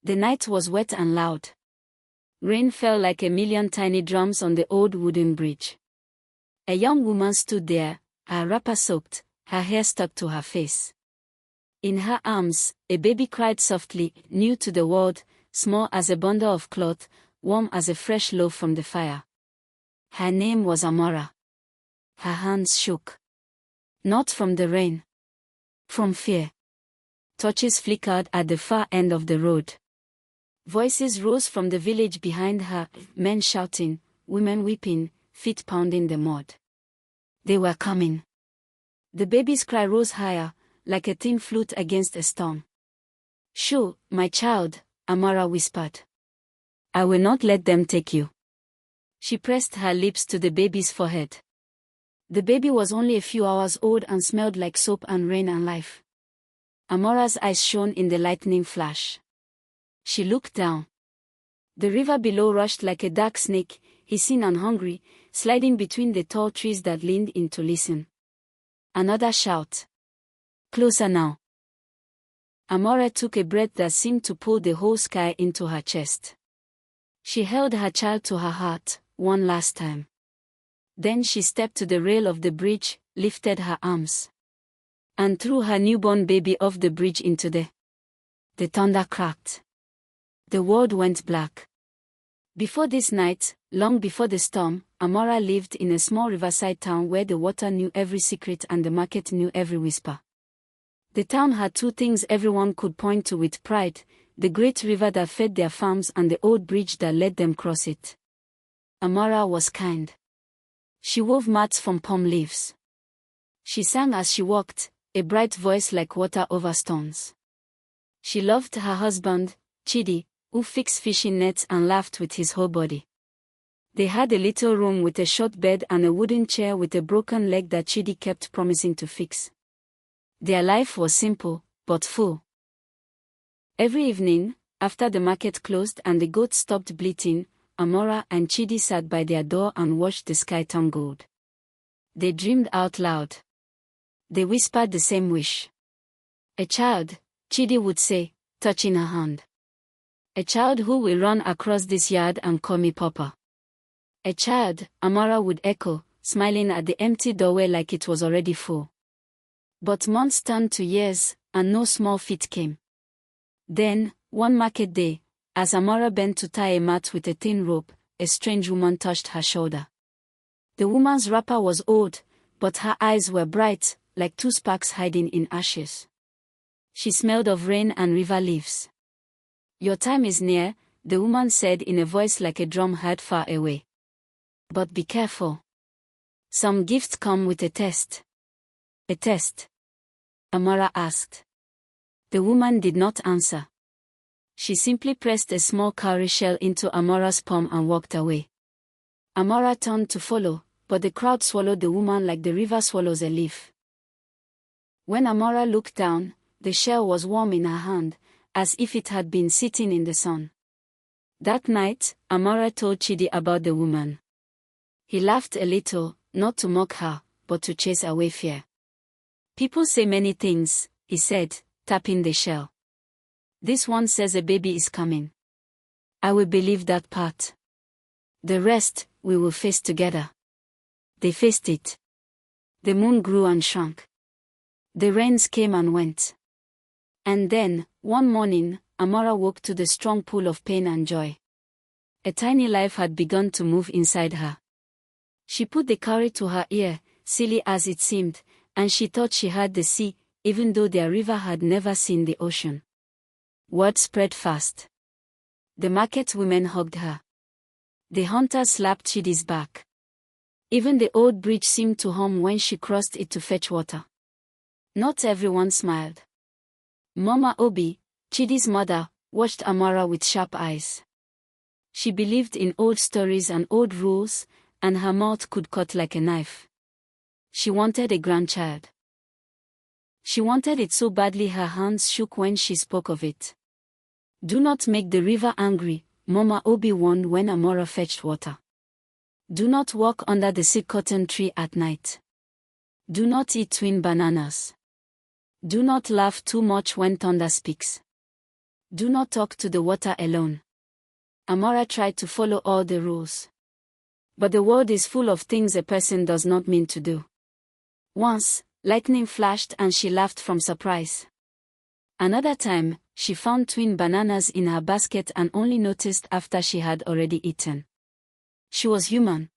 The night was wet and loud. Rain fell like a million tiny drums on the old wooden bridge. A young woman stood there, her wrapper soaked, her hair stuck to her face. In her arms, a baby cried softly, new to the world, small as a bundle of cloth, warm as a fresh loaf from the fire. Her name was Amara. Her hands shook. Not from the rain. From fear. Torches flickered at the far end of the road. Voices rose from the village behind her, men shouting, women weeping, feet pounding the mud. They were coming. The baby's cry rose higher, like a thin flute against a storm. "Shoo, my child," Amara whispered. "I will not let them take you." She pressed her lips to the baby's forehead. The baby was only a few hours old and smelled like soap and rain and life. Amara's eyes shone in the lightning flash. She looked down. The river below rushed like a dark snake, hissing and hungry, sliding between the tall trees that leaned in to listen. Another shout. "Closer now." Amara took a breath that seemed to pull the whole sky into her chest. She held her child to her heart, one last time. Then she stepped to the rail of the bridge, lifted her arms, and threw her newborn baby off the bridge into the thunder cracked. The world went black. Before this night, long before the storm, Amara lived in a small riverside town where the water knew every secret and the market knew every whisper. The town had two things everyone could point to with pride: the great river that fed their farms and the old bridge that let them cross it. Amara was kind. She wove mats from palm leaves. She sang as she walked, a bright voice like water over stones. She loved her husband, Chidi, who fixed fishing nets and laughed with his whole body. They had a little room with a short bed and a wooden chair with a broken leg that Chidi kept promising to fix. Their life was simple, but full. Every evening, after the market closed and the goats stopped bleating, Amara and Chidi sat by their door and watched the sky turn gold. They dreamed out loud. They whispered the same wish. "A child," Chidi would say, touching her hand. "A child who will run across this yard and call me Papa." "A child," Amara would echo, smiling at the empty doorway like it was already full. But months turned to years, and no small feat came. Then, one market day, as Amara bent to tie a mat with a thin rope, a strange woman touched her shoulder. The woman's wrapper was old, but her eyes were bright, like two sparks hiding in ashes. She smelled of rain and river leaves. "Your time is near," the woman said in a voice like a drum heard far away. "But be careful. Some gifts come with a test." "A test?" Amara asked. The woman did not answer. She simply pressed a small cowrie shell into Amara's palm and walked away. Amara turned to follow, but the crowd swallowed the woman like the river swallows a leaf. When Amara looked down, the shell was warm in her hand, as if it had been sitting in the sun. That night, Amara told Chidi about the woman. He laughed a little, not to mock her, but to chase away fear. "People say many things," he said, tapping the shell. "This one says a baby is coming. I will believe that part. The rest, we will face together." They faced it. The moon grew and shrunk. The rains came and went. And then, one morning, Amara woke to the strong pull of pain and joy. A tiny life had begun to move inside her. She put the cowrie to her ear, silly as it seemed, and she thought she heard the sea, even though their river had never seen the ocean. Word spread fast. The market women hugged her. The hunters slapped Chidi's back. Even the old bridge seemed to hum when she crossed it to fetch water. Not everyone smiled. Mama Obi, Chidi's mother, watched Amara with sharp eyes. She believed in old stories and old rules, and her mouth could cut like a knife. She wanted a grandchild. She wanted it so badly her hands shook when she spoke of it. "Do not make the river angry," Mama Obi warned when Amara fetched water. "Do not walk under the silk cotton tree at night. Do not eat twin bananas. Do not laugh too much when thunder speaks. Do not talk to the water alone. Amara tried to follow all the rules. But the world is full of things a person does not mean to do. Once, lightning flashed and she laughed from surprise. Another time, she found twin bananas in her basket and only noticed after she had already eaten. She was human.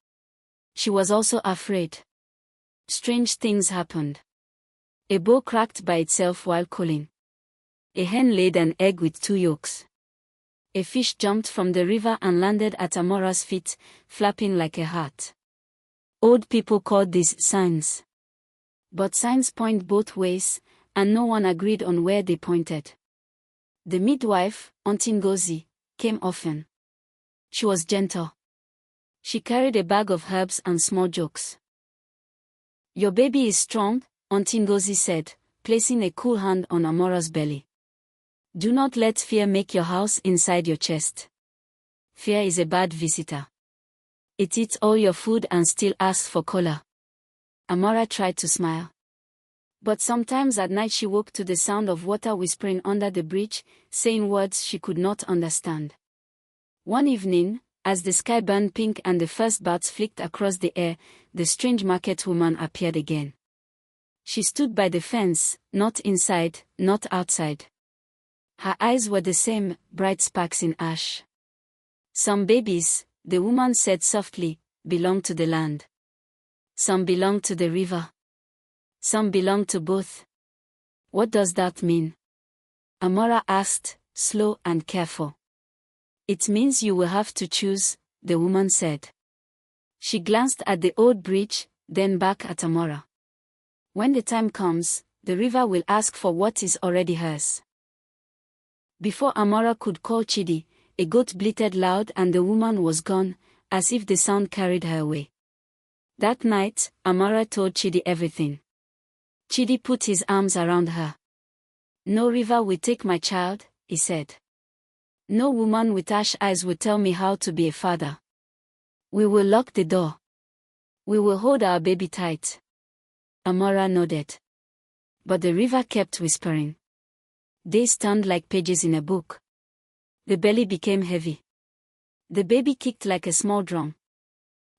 She was also afraid. Strange things happened. A bow cracked by itself while cooling. A hen laid an egg with 2 yolks. A fish jumped from the river and landed at Amara's feet, flapping like a hat. Old people called these signs. But signs point both ways, and no one agreed on where they pointed. The midwife, Auntie Ngozi, came often. She was gentle. She carried a bag of herbs and small jokes. Your baby is strong, Auntie Ngozi said, placing a cool hand on Amara's belly. Do not let fear make your house inside your chest. Fear is a bad visitor. It eats all your food and still asks for cola. Amara tried to smile. But sometimes at night she woke to the sound of water whispering under the bridge, saying words she could not understand. One evening, as the sky burned pink and the first birds flicked across the air, the strange market woman appeared again. She stood by the fence, not inside, not outside. Her eyes were the same, bright sparks in ash. Some babies, the woman said softly, belong to the land. Some belong to the river. Some belong to both. What does that mean? Amara asked, slow and careful. It means you will have to choose, the woman said. She glanced at the old bridge, then back at Amara. When the time comes, the river will ask for what is already hers. Before Amara could call Chidi, a goat bleated loud and the woman was gone, as if the sound carried her away. That night, Amara told Chidi everything. Chidi put his arms around her. No river will take my child, he said. No woman with ash eyes will tell me how to be a father. We will lock the door. We will hold our baby tight. Amara nodded. But the river kept whispering. Days turned like pages in a book. The belly became heavy. The baby kicked like a small drum.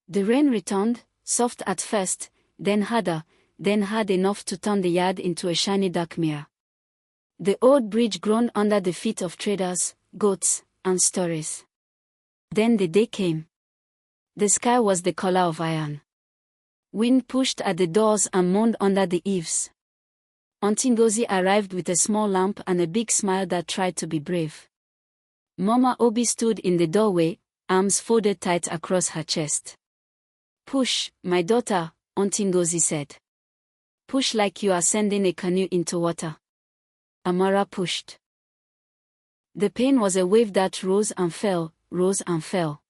The rain returned, soft at first, then harder, then hard enough to turn the yard into a shiny dark mirror. The old bridge groaned under the feet of traders, goats, and stories. Then the day came. The sky was the color of iron. Wind pushed at the doors and moaned under the eaves. Auntie Ngozi arrived with a small lamp and a big smile that tried to be brave. Mama Obi stood in the doorway, arms folded tight across her chest. Push, my daughter, Auntie Ngozi said. Push like you are sending a canoe into water. Amara pushed. The pain was a wave that rose and fell, rose and fell.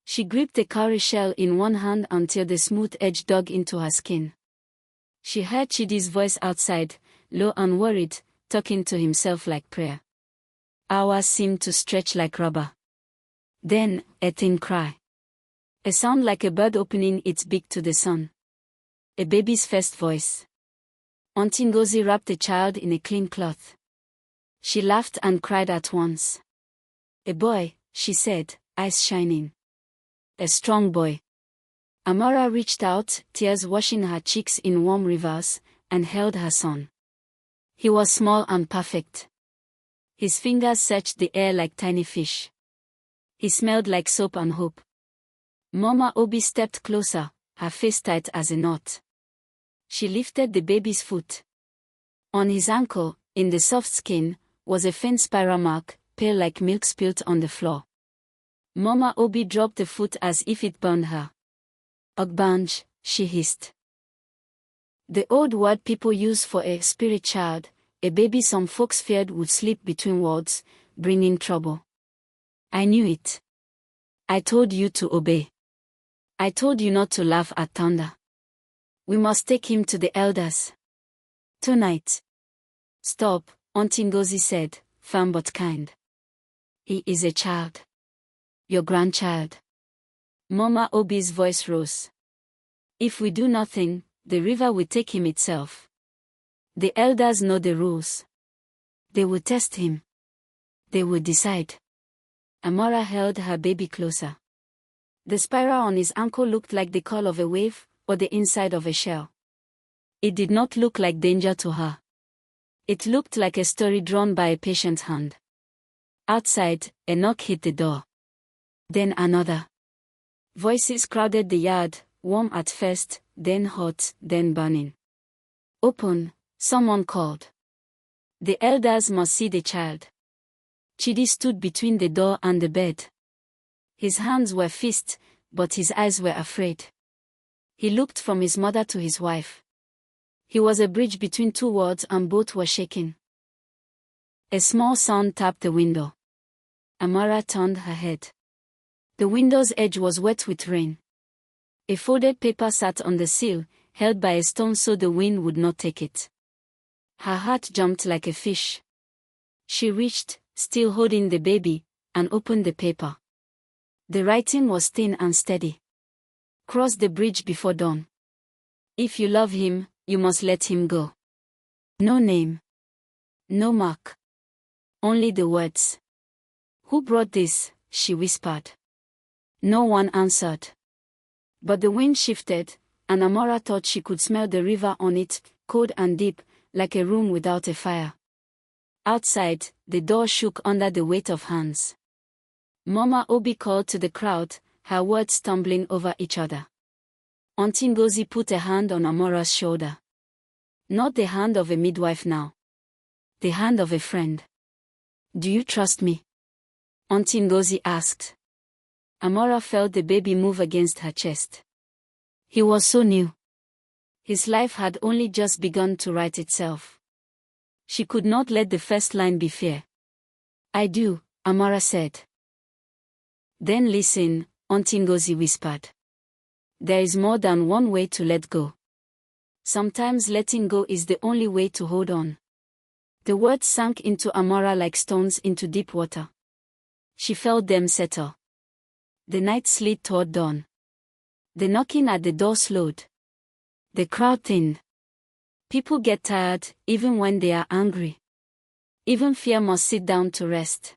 She gripped a cowrie shell in one hand until the smooth edge dug into her skin. She heard Chidi's voice outside, low and worried, talking to himself like prayer. Hours seemed to stretch like rubber. Then, a thin cry. A sound like a bird opening its beak to the sun. A baby's first voice. Auntie Ngozi wrapped the child in a clean cloth. She laughed and cried at once. A boy, she said, eyes shining. A strong boy. Amara reached out, tears washing her cheeks in warm rivers, and held her son. He was small and perfect. His fingers searched the air like tiny fish. He smelled like soap and hope. Mama Obi stepped closer, her face tight as a knot. She lifted the baby's foot. On his ankle, in the soft skin, was a faint spiral mark, pale like milk spilt on the floor. Mama Obi dropped the foot as if it burned her. Ogbanj, she hissed. The old word people use for a spirit child, a baby some folks feared would slip between words, bringing trouble. I knew it. I told you to obey. I told you not to laugh at thunder. We must take him to the elders. Tonight. Stop, Auntie Ngozi said, firm but kind. He is a child. Your grandchild. Mama Obi's voice rose. If we do nothing, the river will take him itself. The elders know the rules. They will test him. They would decide. Amara held her baby closer. The spiral on his ankle looked like the call of a wave, or the inside of a shell. It did not look like danger to her. It looked like a story drawn by a patient hand. Outside, a knock hit the door. Then another. Voices crowded the yard, warm at first, then hot, then burning. Open, someone called. The elders must see the child. Chidi stood between the door and the bed. His hands were fists, but his eyes were afraid. He looked from his mother to his wife. He was a bridge between two worlds and both were shaking. A small sound tapped the window. Amara turned her head. The window's edge was wet with rain. A folded paper sat on the sill, held by a stone so the wind would not take it. Her heart jumped like a fish. She reached, still holding the baby, and opened the paper. The writing was thin and steady. Cross the bridge before dawn. If you love him, you must let him go. No name. No mark. Only the words. Who brought this? She whispered. No one answered. But the wind shifted, and Amara thought she could smell the river on it, cold and deep, like a room without a fire. Outside, the door shook under the weight of hands. Mama Obi called to the crowd, her words stumbling over each other. Auntie Ngozi put a hand on Amara's shoulder. Not the hand of a midwife now. The hand of a friend. Do you trust me? Auntie Ngozi asked. Amara felt the baby move against her chest. He was so new. His life had only just begun to write itself. She could not let the first line be fear. I do, Amara said. Then listen, Auntie Ngozi whispered. There is more than one way to let go. Sometimes letting go is the only way to hold on. The words sank into Amara like stones into deep water. She felt them settle. The night slid toward dawn. The knocking at the door slowed. The crowd thinned. People get tired, even when they are angry. Even fear must sit down to rest.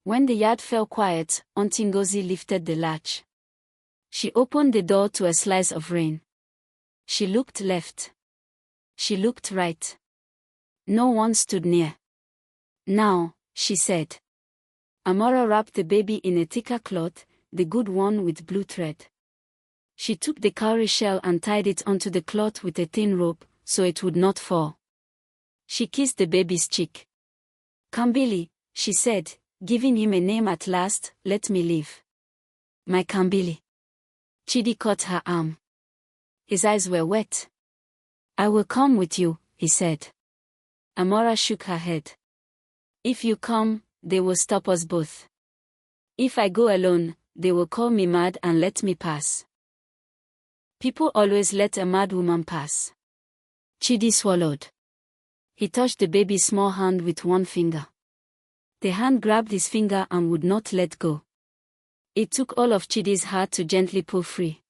When the yard fell quiet, Auntie Ngozi lifted the latch. She opened the door to a slice of rain. She looked left. She looked right. No one stood near. Now, she said. Amara wrapped the baby in a thicker cloth, the good one with blue thread. She took the cowrie shell and tied it onto the cloth with a thin rope, so it would not fall. She kissed the baby's cheek. Kambili, she said, giving him a name at last, let me live. My Kambili. Chidi caught her arm. His eyes were wet. I will come with you, he said. Amara shook her head. If you come, they will stop us both. If I go alone, they will call me mad and let me pass. People always let a mad woman pass. Chidi swallowed. He touched the baby's small hand with one finger. The hand grabbed his finger and would not let go. It took all of Chidi's heart to gently pull free.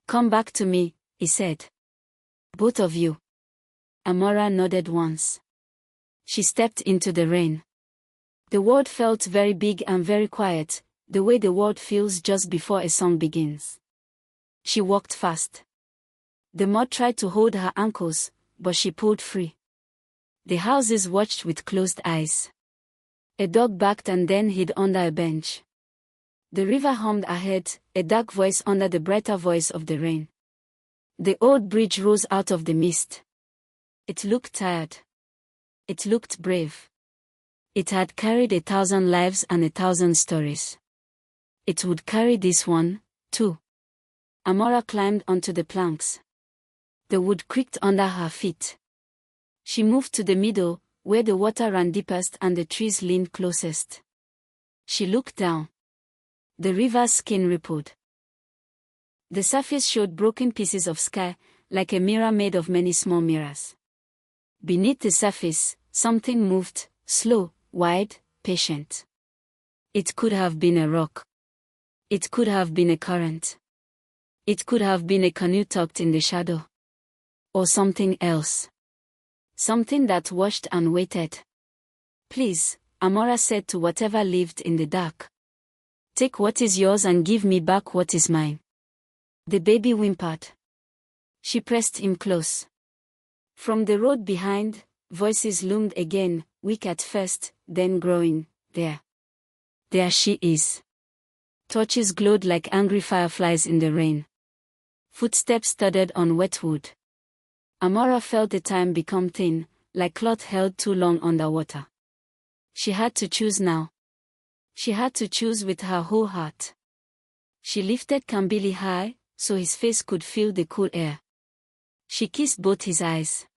Come back to me, he said. Both of you. Amara nodded once. She stepped into the rain. The world felt very big and very quiet, the way the world feels just before a song begins. She walked fast. The mud tried to hold her ankles, but she pulled free. The houses watched with closed eyes. A dog barked and then hid under a bench. The river hummed ahead, a dark voice under the brighter voice of the rain. The old bridge rose out of the mist. It looked tired. It looked brave. It had carried 1,000 lives and 1,000 stories. It would carry this one, too. Amara climbed onto the planks. The wood creaked under her feet. She moved to the middle, where the water ran deepest and the trees leaned closest. She looked down. The river's skin rippled. The surface showed broken pieces of sky, like a mirror made of many small mirrors. Beneath the surface, something moved, slow, wide, patient. It could have been a rock. It could have been a current. It could have been a canoe tucked in the shadow. Or something else. Something that watched and waited. Please, Amara said to whatever lived in the dark. Take what is yours and give me back what is mine. The baby whimpered. She pressed him close. From the road behind, voices loomed again, weak at first, then growing. There. There she is. Torches glowed like angry fireflies in the rain. Footsteps thudded on wet wood. Amara felt the time become thin, like cloth held too long underwater. She had to choose now. She had to choose with her whole heart. She lifted Kambili high, so his face could feel the cool air. She kissed both his eyes.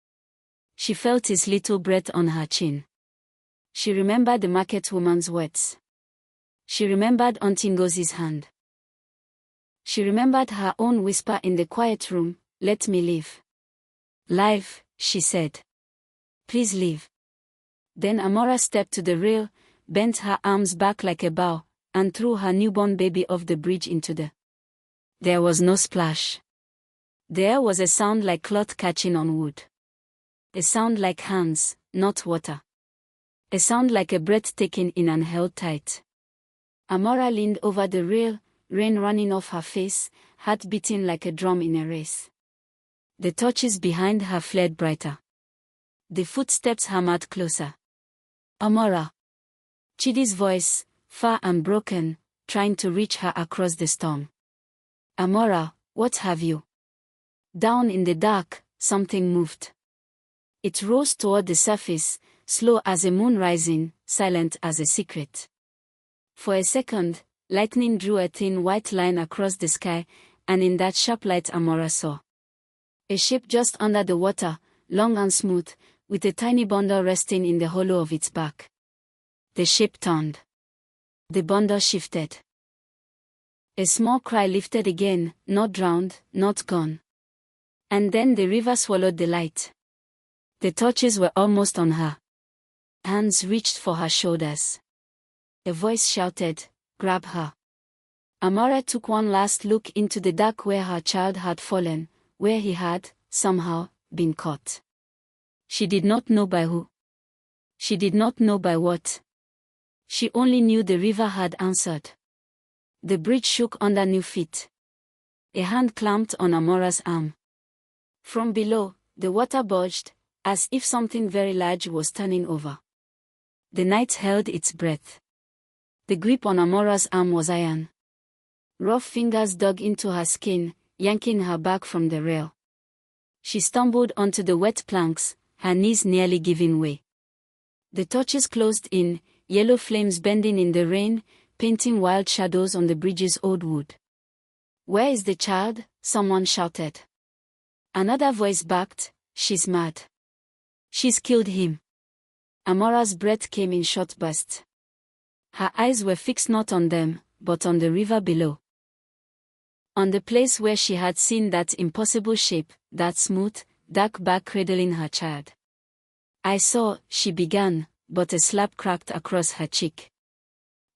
She felt his little breath on her chin. She remembered the market woman's words. She remembered Auntie Ngozi's hand. She remembered her own whisper in the quiet room, "Let me live." "Live," she said. "Please live." Then Amara stepped to the rail, bent her arms back like a bow, and threw her newborn baby off the bridge into the... There was no splash. There was a sound like cloth catching on wood. A sound like hands, not water. A sound like a breath taken in and held tight. Amara leaned over the rail, rain running off her face, heart beating like a drum in a race. The torches behind her flared brighter. The footsteps hammered closer. "Amara." Chidi's voice, far and broken, trying to reach her across the storm. "Amara, what have you?" Down in the dark, something moved. It rose toward the surface, slow as a moon rising, silent as a secret. For a second, lightning drew a thin white line across the sky, and in that sharp light Amara saw a shape just under the water, long and smooth, with a tiny bundle resting in the hollow of its back. The shape turned. The bundle shifted. A small cry lifted again, not drowned, not gone. And then the river swallowed the light. The torches were almost on her. Hands reached for her shoulders. A voice shouted, "Grab her." Amara took one last look into the dark where her child had fallen, where he had, somehow, been caught. She did not know by who. She did not know by what. She only knew the river had answered. The bridge shook under new feet. A hand clamped on Amara's arm. From below, the water bulged, as if something very large was turning over. The night held its breath. The grip on Amara's arm was iron. Rough fingers dug into her skin, yanking her back from the rail. She stumbled onto the wet planks, her knees nearly giving way. The torches closed in, yellow flames bending in the rain, painting wild shadows on the bridge's old wood. "Where is the child?" someone shouted. Another voice barked, "She's mad. She's killed him." Amara's breath came in short bursts. Her eyes were fixed not on them, but on the river below. On the place where she had seen that impossible shape, that smooth, dark back cradling her child. "I saw," she began, but a slap cracked across her cheek.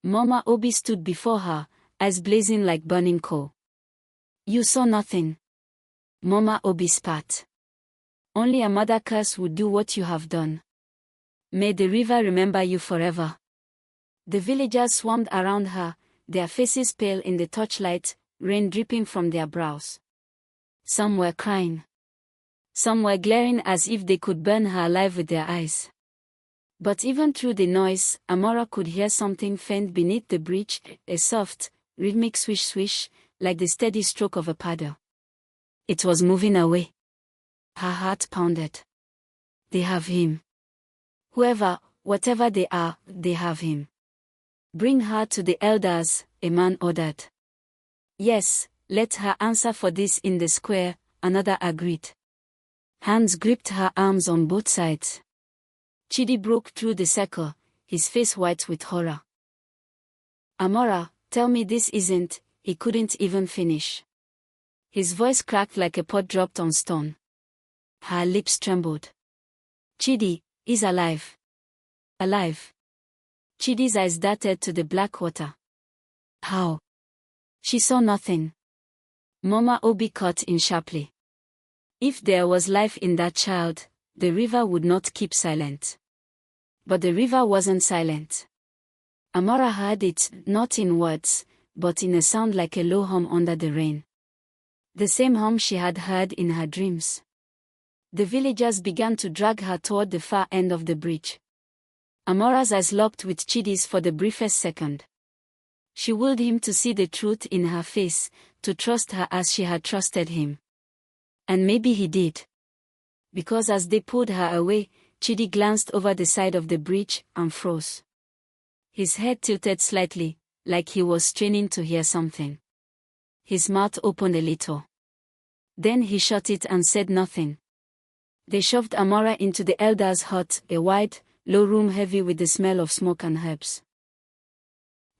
Mama Obi stood before her, eyes blazing like burning coal. "You saw nothing." Mama Obi spat. "Only a mother curse would do what you have done. May the river remember you forever." The villagers swarmed around her, their faces pale in the torchlight, rain dripping from their brows. Some were crying. Some were glaring as if they could burn her alive with their eyes. But even through the noise, Amara could hear something faint beneath the bridge, a soft, rhythmic swish-swish, like the steady stroke of a paddle. It was moving away. Her heart pounded. They have him. Whoever, whatever they are, they have him. "Bring her to the elders," a man ordered. "Yes, let her answer for this in the square," another agreed. Hands gripped her arms on both sides. Chidi broke through the circle, his face white with horror. "Amara, tell me this isn't..." He couldn't even finish. His voice cracked like a pot dropped on stone. Her lips trembled. "Chidi is alive." "Alive?" Chidi's eyes darted to the black water. "How?" She saw nothing. Mama Obi cut in sharply. "If there was life in that child, the river would not keep silent. But the river wasn't silent. Amara heard it, not in words, but in a sound like a low hum under the rain. The same hum she had heard in her dreams. The villagers began to drag her toward the far end of the bridge. Amara's eyes locked with Chidi's for the briefest second. She willed him to see the truth in her face, to trust her as she had trusted him. And maybe he did. Because as they pulled her away, Chidi glanced over the side of the bridge and froze. His head tilted slightly, like he was straining to hear something. His mouth opened a little. Then he shut it and said nothing. They shoved Amara into the elder's hut, a wide, low room heavy with the smell of smoke and herbs.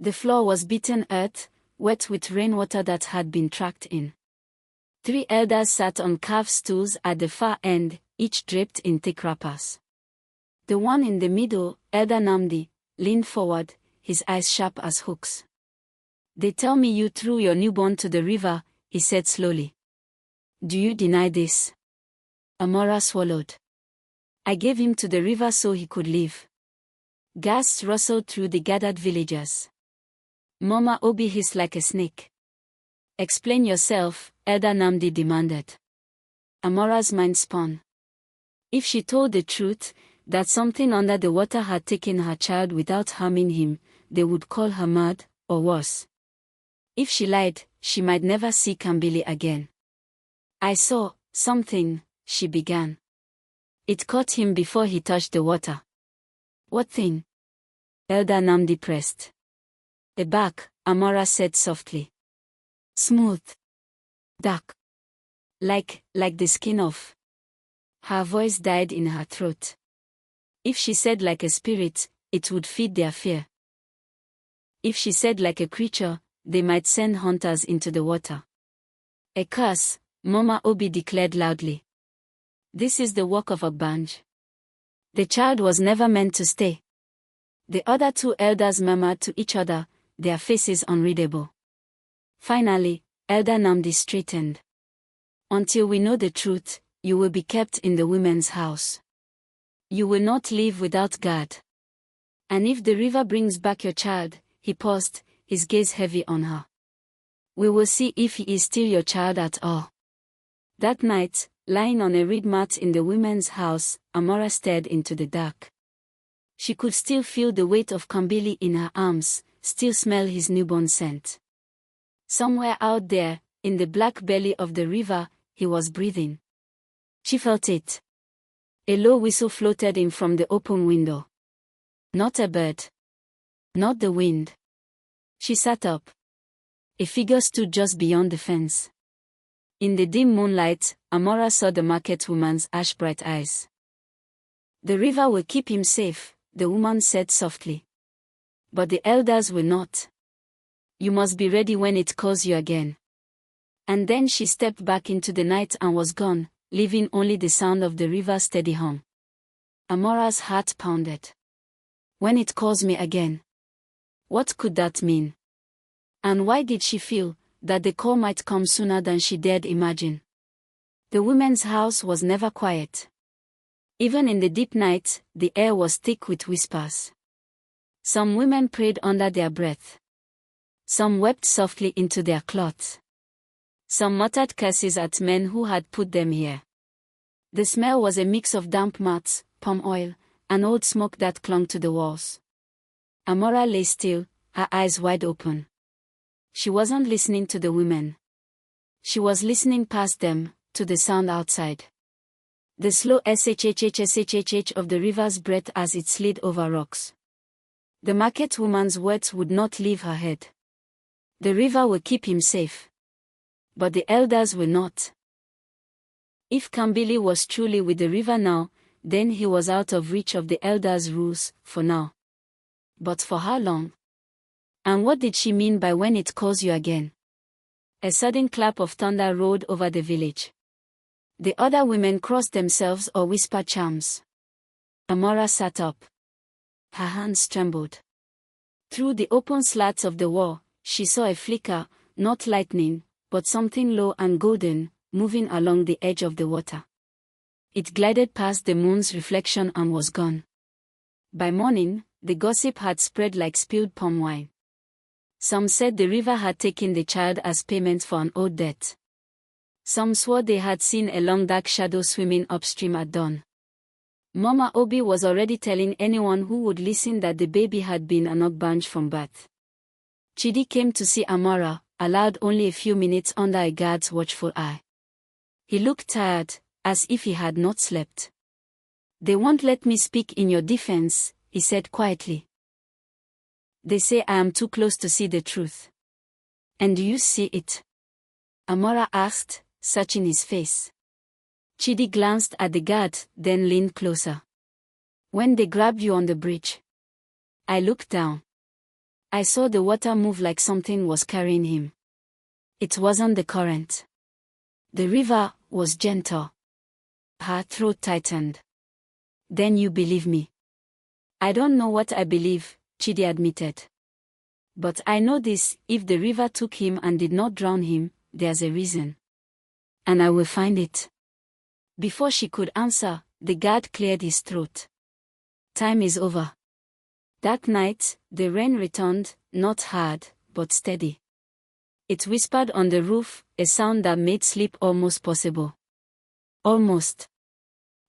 The floor was beaten earth, wet with rainwater that had been tracked in. 3 elders sat on carved stools at the far end, each draped in thick wrappers. The one in the middle, Elder Namdi, leaned forward, his eyes sharp as hooks. "They tell me you threw your newborn to the river," he said slowly. "Do you deny this?" Amara swallowed. "I gave him to the river so he could live." Gasps rustled through the gathered villagers. Mama Obi hissed like a snake. "Explain yourself," Elder Namdi demanded. Amara's mind spun. If she told the truth, that something under the water had taken her child without harming him, they would call her mad, or worse. If she lied, she might never see Kambili again. "I saw something," she began. "It caught him before he touched the water." "What thing?" Elder Namdi pressed. "A bark," Amara said softly. "Smooth. Dark. Like the skin of." Her voice died in her throat. If she said like a spirit, it would feed their fear. If she said like a creature, they might send hunters into the water. "A curse," Mama Obi declared loudly. "This is the work of a Banj. The child was never meant to stay." The other 2 elders murmured to each other, their faces unreadable. Finally, Elder Namdi straightened. "Until we know the truth, you will be kept in the women's house. You will not leave without guard. And if the river brings back your child," he paused, his gaze heavy on her, "we will see if he is still your child at all." That night, lying on a reed mat in the women's house, Amara stared into the dark. She could still feel the weight of Kambili in her arms, still smell his newborn scent. Somewhere out there, in the black belly of the river, he was breathing. She felt it. A low whistle floated in from the open window. Not a bird. Not the wind. She sat up. A figure stood just beyond the fence. In the dim moonlight, Amara saw the market woman's ash-bright eyes. "The river will keep him safe," the woman said softly. "But the elders will not. You must be ready when it calls you again." And then she stepped back into the night and was gone, leaving only the sound of the river's steady hum. Amara's heart pounded. When it calls me again. What could that mean? And why did she feel that the call might come sooner than she dared imagine? The women's house was never quiet. Even in the deep night, the air was thick with whispers. Some women prayed under their breath. Some wept softly into their cloths. Some muttered curses at men who had put them here. The smell was a mix of damp mats, palm oil, and old smoke that clung to the walls. Amara lay still, her eyes wide open. She wasn't listening to the women. She was listening past them, to the sound outside. The slow shhhhshhh of the river's breath as it slid over rocks. The market woman's words would not leave her head. The river will keep him safe. But the elders will not. If Kambili was truly with the river now, then he was out of reach of the elders' rules, for now. But for how long? And what did she mean by when it calls you again? A sudden clap of thunder rolled over the village. The other women crossed themselves or whispered charms. Amara sat up. Her hands trembled. Through the open slats of the wall, she saw a flicker, not lightning, but something low and golden, moving along the edge of the water. It glided past the moon's reflection and was gone. By morning, the gossip had spread like spilled palm wine. Some said the river had taken the child as payment for an old debt. Some swore they had seen a long dark shadow swimming upstream at dawn. Mama Obi was already telling anyone who would listen that the baby had been an Ogbanj from birth. Chidi came to see Amara, allowed only a few minutes under a guard's watchful eye. He looked tired, as if he had not slept. "They won't let me speak in your defense," he said quietly. "They say I am too close to see the truth." "And do you see it?" Amara asked, searching his face. Chidi glanced at the guard, then leaned closer. "When they grabbed you on the bridge, I looked down. I saw the water move like something was carrying him. It wasn't the current. The river was gentle." Her throat tightened. "Then you believe me?" "I don't know what I believe," Chidi admitted. "But I know this: if the river took him and did not drown him, there's a reason. And I will find it." Before she could answer, the guard cleared his throat. "Time is over." That night, the rain returned, not hard, but steady. It whispered on the roof, a sound that made sleep almost possible. Almost.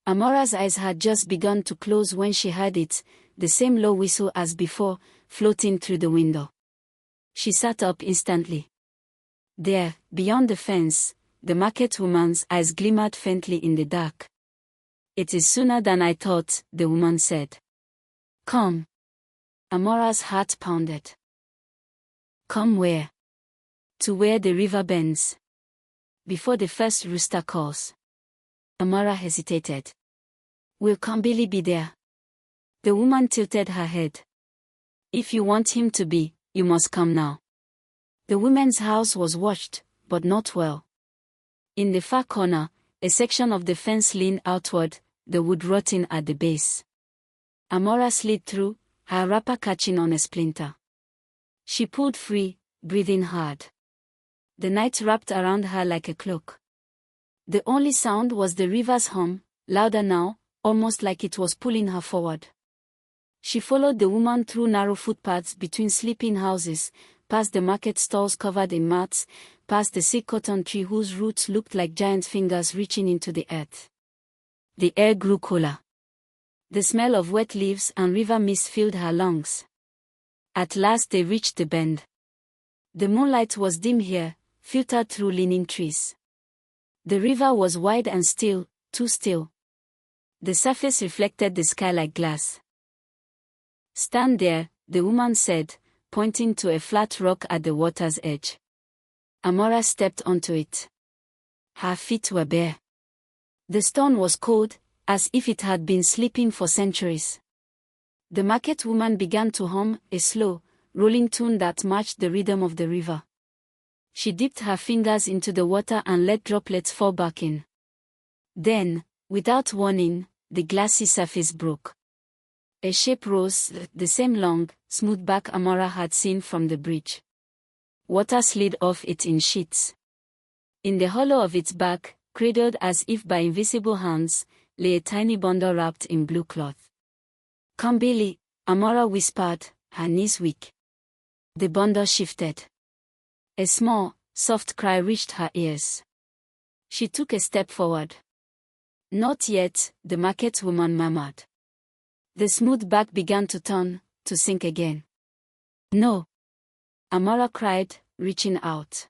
Amara's eyes had just begun to close when she heard it, the same low whistle as before, floating through the window. She sat up instantly. There, beyond the fence, the market woman's eyes glimmered faintly in the dark. "It is sooner than I thought," the woman said. "Come." Amara's heart pounded. "Come where?" "To where the river bends. Before the first rooster calls." Amara hesitated. "Will Kambili be there?" The woman tilted her head. "If you want him to be, you must come now." The woman's house was watched, but not well. In the far corner, a section of the fence leaned outward, the wood rotting at the base. Amara slid through, her wrapper catching on a splinter. She pulled free, breathing hard. The night wrapped around her like a cloak. The only sound was the river's hum, louder now, almost like it was pulling her forward. She followed the woman through narrow footpaths between sleeping houses, past the market stalls covered in mats, past the sick cotton tree whose roots looked like giant fingers reaching into the earth. The air grew cooler. The smell of wet leaves and river mist filled her lungs. At last they reached the bend. The moonlight was dim here, filtered through leaning trees. The river was wide and still, too still. The surface reflected the sky like glass. "Stand there," the woman said, pointing to a flat rock at the water's edge. Amara stepped onto it. Her feet were bare. The stone was cold, as if it had been sleeping for centuries. The market woman began to hum, a slow, rolling tune that matched the rhythm of the river. She dipped her fingers into the water and let droplets fall back in. Then, without warning, the glassy surface broke. A shape rose, the same long, smooth back Amara had seen from the bridge. Water slid off it in sheets. In the hollow of its back, cradled as if by invisible hands, lay a tiny bundle wrapped in blue cloth. "Kambili," Amara whispered, her knees weak. The bundle shifted. A small, soft cry reached her ears. She took a step forward. "Not yet," the market woman murmured. The smooth back began to turn, to sink again. "No!" Amara cried, reaching out.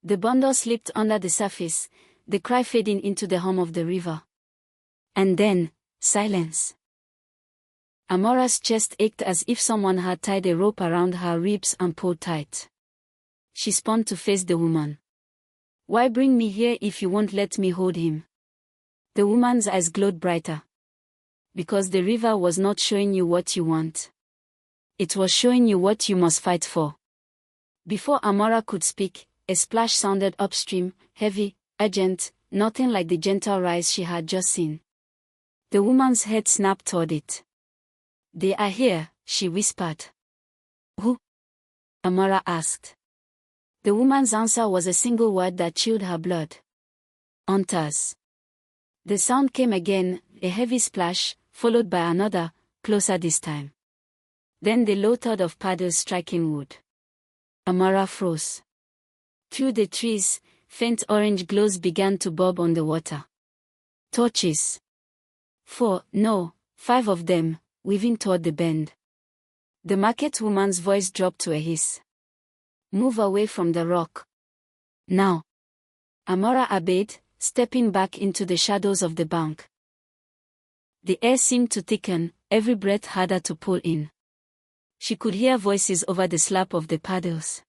The bundle slipped under the surface, the cry fading into the hum of the river. And then, silence. Amara's chest ached as if someone had tied a rope around her ribs and pulled tight. She spun to face the woman. "Why bring me here if you won't let me hold him?" The woman's eyes glowed brighter. "Because the river was not showing you what you want. It was showing you what you must fight for." Before Amara could speak, a splash sounded upstream, heavy, urgent, nothing like the gentle rise she had just seen. The woman's head snapped toward it. "They are here," she whispered. "Who?" Amara asked. The woman's answer was a single word that chilled her blood. "Hunters." The sound came again, a heavy splash, followed by another, closer this time. Then the low thud of paddles striking wood. Amara froze. Through the trees, faint orange glows began to bob on the water. Torches. 4, no, 5 of them, weaving toward the bend. The market woman's voice dropped to a hiss. Move away from the rock. Now. Amara obeyed, stepping back into the shadows of the bank. The air seemed to thicken, every breath harder to pull in. She could hear voices over the slap of the paddles.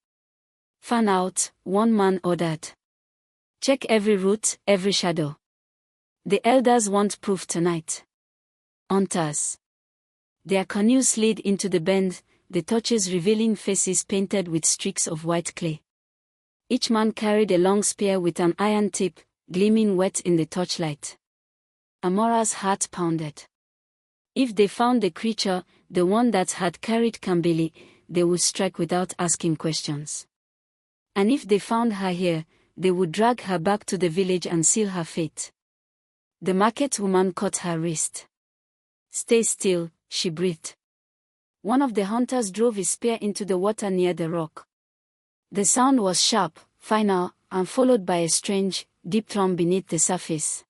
Fan out, one man ordered. Check every root, every shadow. The elders want proof tonight. Hunters. Their canoes slid into the bend, the torches revealing faces painted with streaks of white clay. Each man carried a long spear with an iron tip, gleaming wet in the torchlight. Amara's heart pounded. If they found the creature, the one that had carried Kambili, they would strike without asking questions. And if they found her here, they would drag her back to the village and seal her fate. The market woman caught her wrist. Stay still, she breathed. One of the hunters drove his spear into the water near the rock. The sound was sharp, final, and followed by a strange, deep thrum beneath the surface.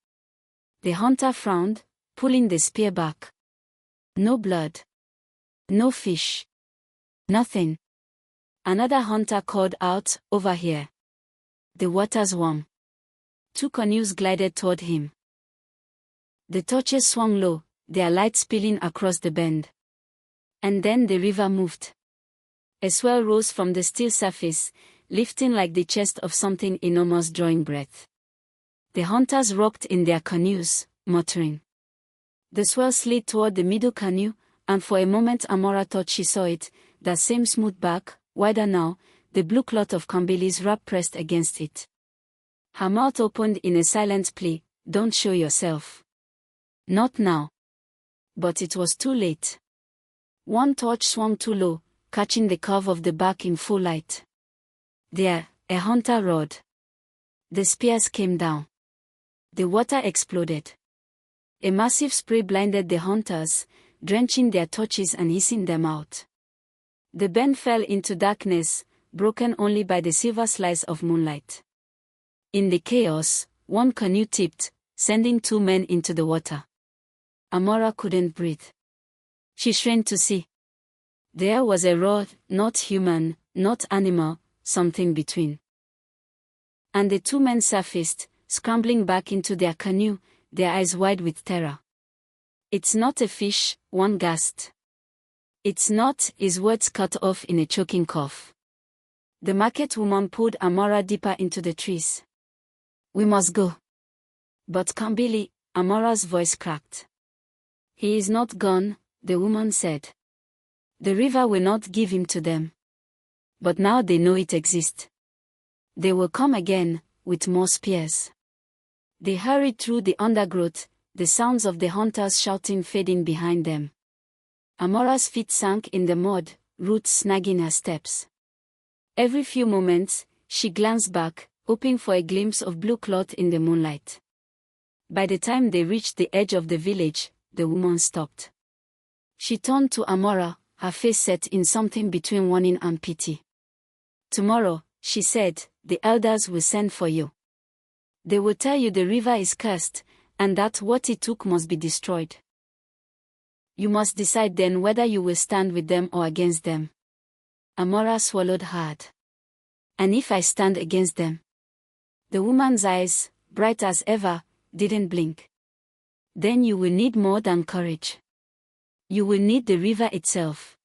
The hunter frowned, pulling the spear back. No blood. No fish. Nothing. Another hunter called out, over here. The water's warm. 2 canoes glided toward him. The torches swung low, their light spilling across the bend. And then the river moved. A swell rose from the still surface, lifting like the chest of something enormous drawing breath. The hunters rocked in their canoes, muttering. The swell slid toward the middle canoe, and for a moment Amara thought she saw it, that same smooth back, wider now, the blue cloth of Kambili's wrap pressed against it. Her mouth opened in a silent plea, don't show yourself. Not now. But it was too late. One torch swung too low, catching the curve of the back in full light. There, a hunter roared. The spears came down. The water exploded. A massive spray blinded the hunters, drenching their torches and hissing them out. The bend fell into darkness, broken only by the silver slice of moonlight. In the chaos, one canoe tipped, sending 2 men into the water. Amara couldn't breathe. She strained to see. There was a roar, not human, not animal, something between. And the 2 men surfaced, scrambling back into their canoe, their eyes wide with terror. It's not a fish, one gasped. It's not, his words cut off in a choking cough. The market woman pulled Amara deeper into the trees. We must go. But Kambili, Amara's voice cracked. He is not gone, the woman said. The river will not give him to them. But now they know it exists. They will come again, with more spears. They hurried through the undergrowth, the sounds of the hunters shouting fading behind them. Amara's feet sank in the mud, roots snagging her steps. Every few moments, she glanced back, hoping for a glimpse of blue cloth in the moonlight. By the time they reached the edge of the village, the woman stopped. She turned to Amara, her face set in something between warning and pity. Tomorrow, she said, the elders will send for you. They will tell you the river is cursed, and that what it took must be destroyed. You must decide then whether you will stand with them or against them. Amara swallowed hard. And if I stand against them? The woman's eyes, bright as ever, didn't blink. Then you will need more than courage. You will need the river itself.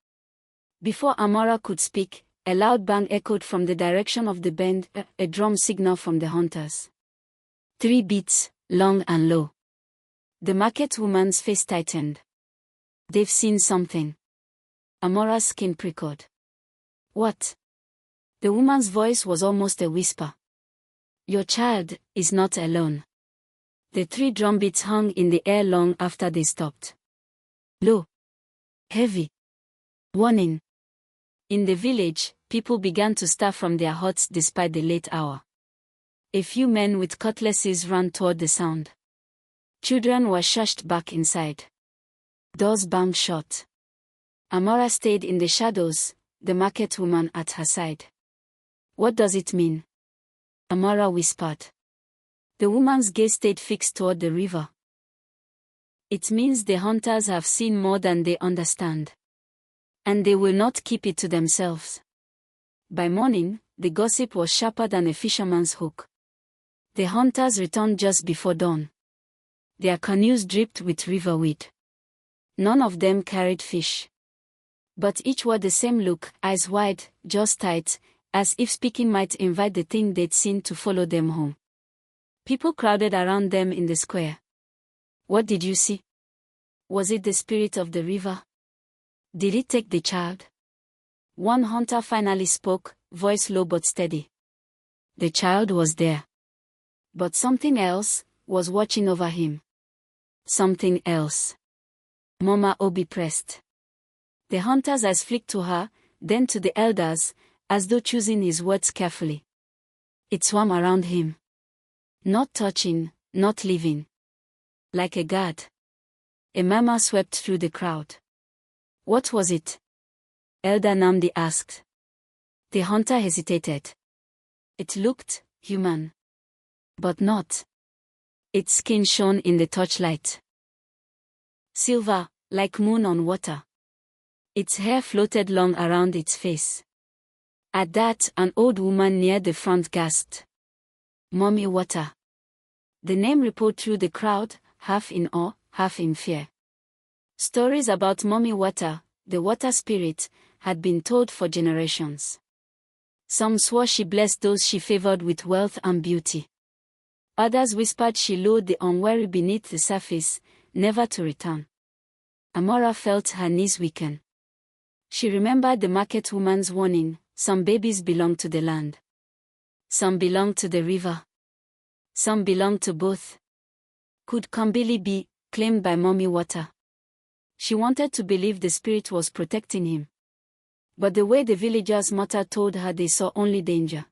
Before Amara could speak, a loud bang echoed from the direction of the bend, a drum signal from the hunters. 3 beats, long and low. The market woman's face tightened. They've seen something. Amara's skin prickled. What? The woman's voice was almost a whisper. Your child is not alone. The 3 drumbeats hung in the air long after they stopped. Low. Heavy. Warning. In the village, people began to stir from their huts despite the late hour. A few men with cutlasses ran toward the sound. Children were shushed back inside. Doors banged shut. Amara stayed in the shadows, the market woman at her side. What does it mean? Amara whispered. The woman's gaze stayed fixed toward the river. It means the hunters have seen more than they understand. And they will not keep it to themselves. By morning, the gossip was sharper than a fisherman's hook. The hunters returned just before dawn. Their canoes dripped with riverweed. None of them carried fish. But each wore the same look, eyes wide, jaws tight, as if speaking might invite the thing they'd seen to follow them home. People crowded around them in the square. What did you see? Was it the spirit of the river? Did it take the child? One hunter finally spoke, voice low but steady. The child was there. But something else was watching over him. Something else. Mama Obi pressed. The hunter's eyes flicked to her, then to the elders, as though choosing his words carefully. It swam around him. Not touching, not leaving. Like a guard. A murmur swept through the crowd. What was it? Elder Namdi asked. The hunter hesitated. It looked human. But not. Its skin shone in the torchlight. Silver, like moon on water. Its hair floated long around its face. At that, an old woman near the front gasped. Mami Wata. The name rippled through the crowd, half in awe, half in fear. Stories about Mami Wata, the water spirit, had been told for generations. Some swore she blessed those she favored with wealth and beauty. Others whispered she lured the unwary beneath the surface, never to return. Amara felt her knees weaken. She remembered the market woman's warning, some babies belong to the land. Some belong to the river. Some belong to both. Could Kambili be claimed by Mami Wata? She wanted to believe the spirit was protecting him. But the way the villagers' mother told her they saw only danger.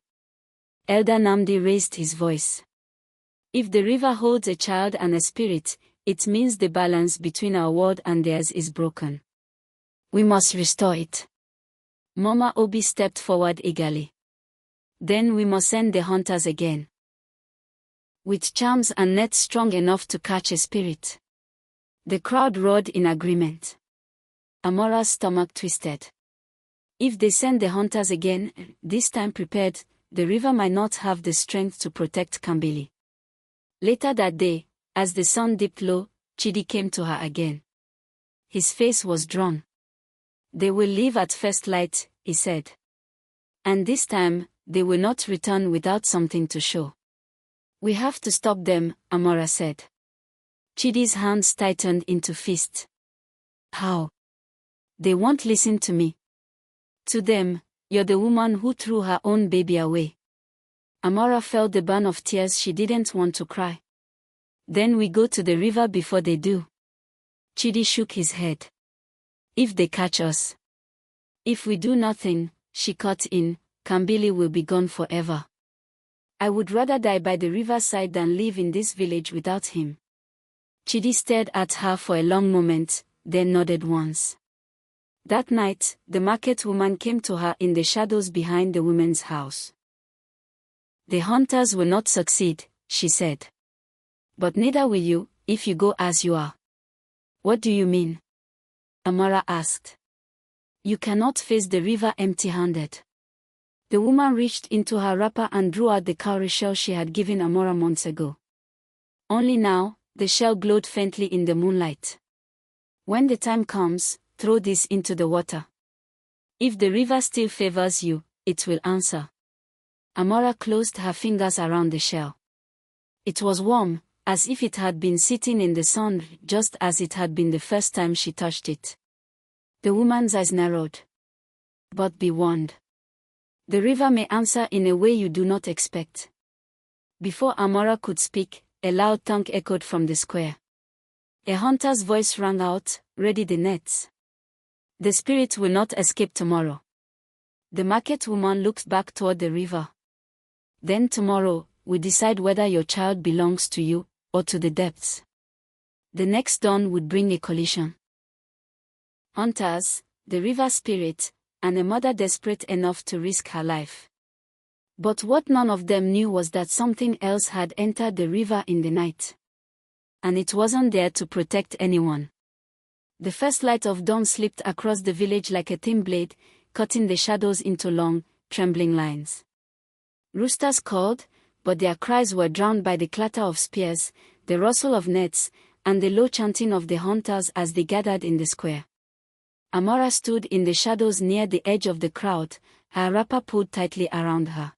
Elder Namdi raised his voice. If the river holds a child and a spirit, it means the balance between our world and theirs is broken. We must restore it. Mama Obi stepped forward eagerly. Then we must send the hunters again. With charms and nets strong enough to catch a spirit. The crowd roared in agreement. Amara's stomach twisted. If they send the hunters again, this time prepared, the river might not have the strength to protect Kambili. Later that day, as the sun dipped low, Chidi came to her again. His face was drawn. They will leave at first light, he said. And this time, they will not return without something to show. We have to stop them, Amara said. Chidi's hands tightened into fists. How? They won't listen to me. To them, you're the woman who threw her own baby away. Amara felt the burn of tears she didn't want to cry. Then we go to the river before they do. Chidi shook his head. If they catch us. If we do nothing, she cut in, Kambili will be gone forever. I would rather die by the riverside than live in this village without him. Chidi stared at her for a long moment, then nodded once. That night, the market woman came to her in the shadows behind the woman's house. The hunters will not succeed, she said. But neither will you, if you go as you are. What do you mean? Amara asked. You cannot face the river empty-handed. The woman reached into her wrapper and drew out the cowrie shell she had given Amara months ago. Only now, the shell glowed faintly in the moonlight. When the time comes, throw this into the water. If the river still favors you, it will answer. Amara closed her fingers around the shell. It was warm, as if it had been sitting in the sun, just as it had been the first time she touched it. The woman's eyes narrowed. But be warned. The river may answer in a way you do not expect. Before Amara could speak, a loud thunk echoed from the square. A hunter's voice rang out, ready the nets. The spirit will not escape tomorrow. The market woman looked back toward the river. Then tomorrow, we decide whether your child belongs to you, or to the depths. The next dawn would bring a collision. hunters, the river spirit, and a mother desperate enough to risk her life. But what none of them knew was that something else had entered the river in the night. And it wasn't there to protect anyone. The first light of dawn slipped across the village like a thin blade, cutting the shadows into long, trembling lines. Roosters called, but their cries were drowned by the clatter of spears, the rustle of nets, and the low chanting of the hunters as they gathered in the square. Amara stood in the shadows near the edge of the crowd, her wrapper pulled tightly around her.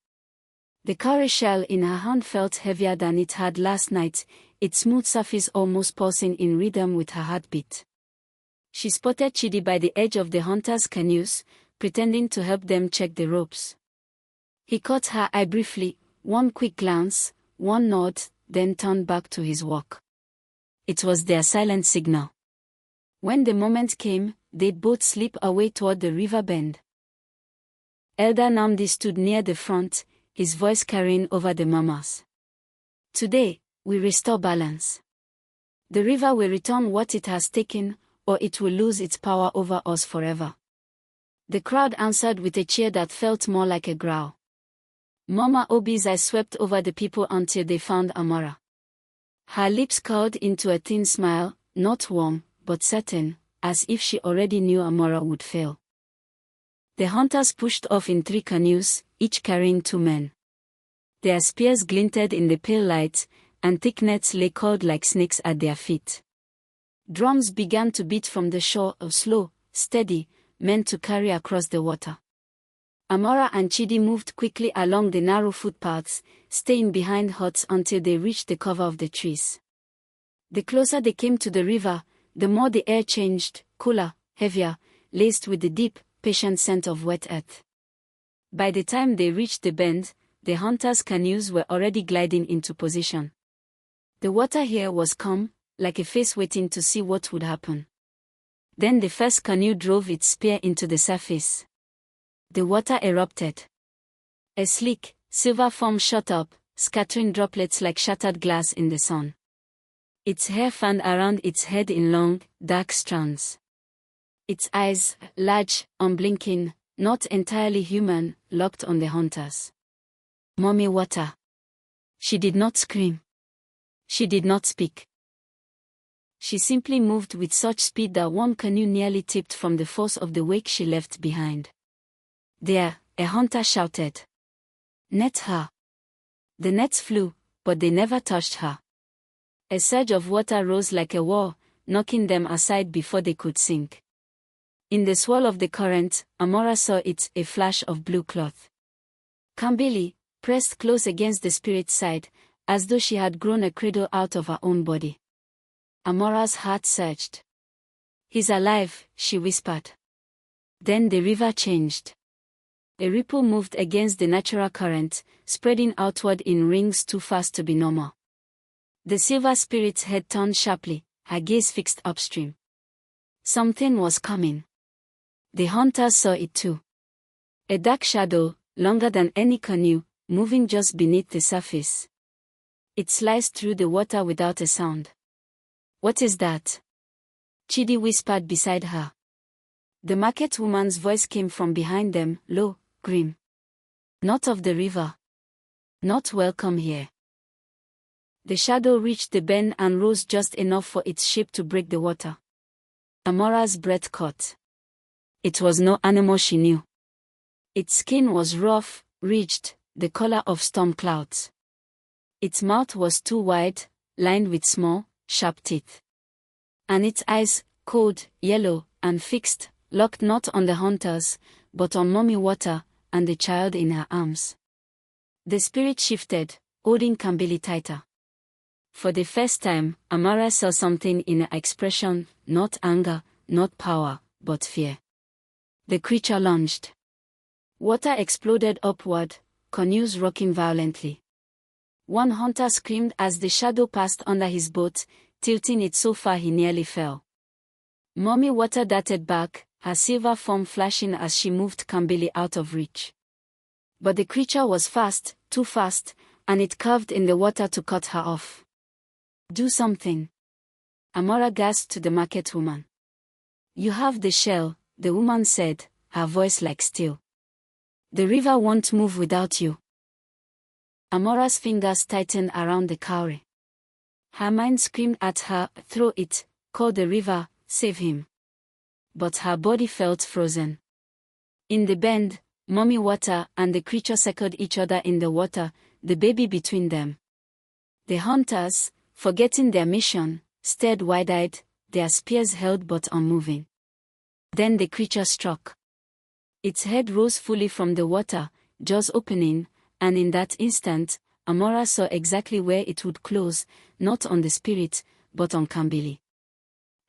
The cowrie shell in her hand felt heavier than it had last night, its smooth surface almost pulsing in rhythm with her heartbeat. She spotted Chidi by the edge of the hunters' canoes, pretending to help them check the ropes. He caught her eye briefly, one quick glance, one nod, then turned back to his work. It was their silent signal. When the moment came, they'd both slip away toward the river bend. Elder Namdi stood near the front, his voice carrying over the murmurs. Today, we restore balance. The river will return what it has taken, or it will lose its power over us forever. The crowd answered with a cheer that felt more like a growl. Mama Obi's eyes swept over the people until they found Amara. Her lips curled into a thin smile, not warm, but certain, as if she already knew Amara would fail. The hunters pushed off in 3 canoes, each carrying 2 men. Their spears glinted in the pale light, and thick nets lay coiled like snakes at their feet. Drums began to beat from the shore, slow, steady, meant to carry across the water. Amara and Chidi moved quickly along the narrow footpaths, staying behind huts until they reached the cover of the trees. The closer they came to the river, the more the air changed, cooler, heavier, laced with the deep, patient scent of wet earth. By the time they reached the bend, the hunters' canoes were already gliding into position. The water here was calm, like a face waiting to see what would happen. Then the first canoe drove its spear into the surface. The water erupted. A sleek, silver foam shot up, scattering droplets like shattered glass in the sun. Its hair fanned around its head in long, dark strands. Its eyes, large, unblinking, not entirely human, locked on the hunters. Mami Wata. She did not scream. She did not speak. She simply moved with such speed that one canoe nearly tipped from the force of the wake she left behind. There, a hunter shouted. Net her. The nets flew, but they never touched her. A surge of water rose like a wall, knocking them aside before they could sink. In the swirl of the current, Amara saw it, a flash of blue cloth. Kambili, pressed close against the spirit's side, as though she had grown a cradle out of her own body. Amara's heart surged. He's alive, she whispered. Then the river changed. A ripple moved against the natural current, spreading outward in rings too fast to be normal. The silver spirit's head turned sharply, her gaze fixed upstream. Something was coming. The hunters saw it too. A dark shadow, longer than any canoe, moving just beneath the surface. It sliced through the water without a sound. What is that? Chidi whispered beside her. The market woman's voice came from behind them, low, grim. Not of the river. Not welcome here. The shadow reached the bend and rose just enough for its shape to break the water. Amara's breath caught. It was no animal she knew. Its skin was rough, ridged, the color of storm clouds. Its mouth was too wide, lined with small, sharp teeth. And its eyes, cold, yellow, and fixed, locked not on the hunters, but on Mami Wata, and the child in her arms. The spirit shifted, holding Kambili tighter. For the first time, Amara saw something in her expression, not anger, not power, but fear. The creature lunged. Water exploded upward, canoes rocking violently. One hunter screamed as the shadow passed under his boat, tilting it so far he nearly fell. Mami Wata darted back, her silver form flashing as she moved Kambili out of reach. But the creature was fast, too fast, and it curved in the water to cut her off. Do something. Amara gasped to the market woman. You have the shell, the woman said, her voice like steel. The river won't move without you. Amara's fingers tightened around the cowrie. Her mind screamed at her, throw it, call the river, save him. But her body felt frozen. In the bend, Mami Wata and the creature circled each other in the water, the baby between them. The hunters, forgetting their mission, stared wide-eyed, their spears held but unmoving. Then the creature struck. Its head rose fully from the water, jaws opening, and in that instant, Amara saw exactly where it would close, not on the spirit, but on Kambili.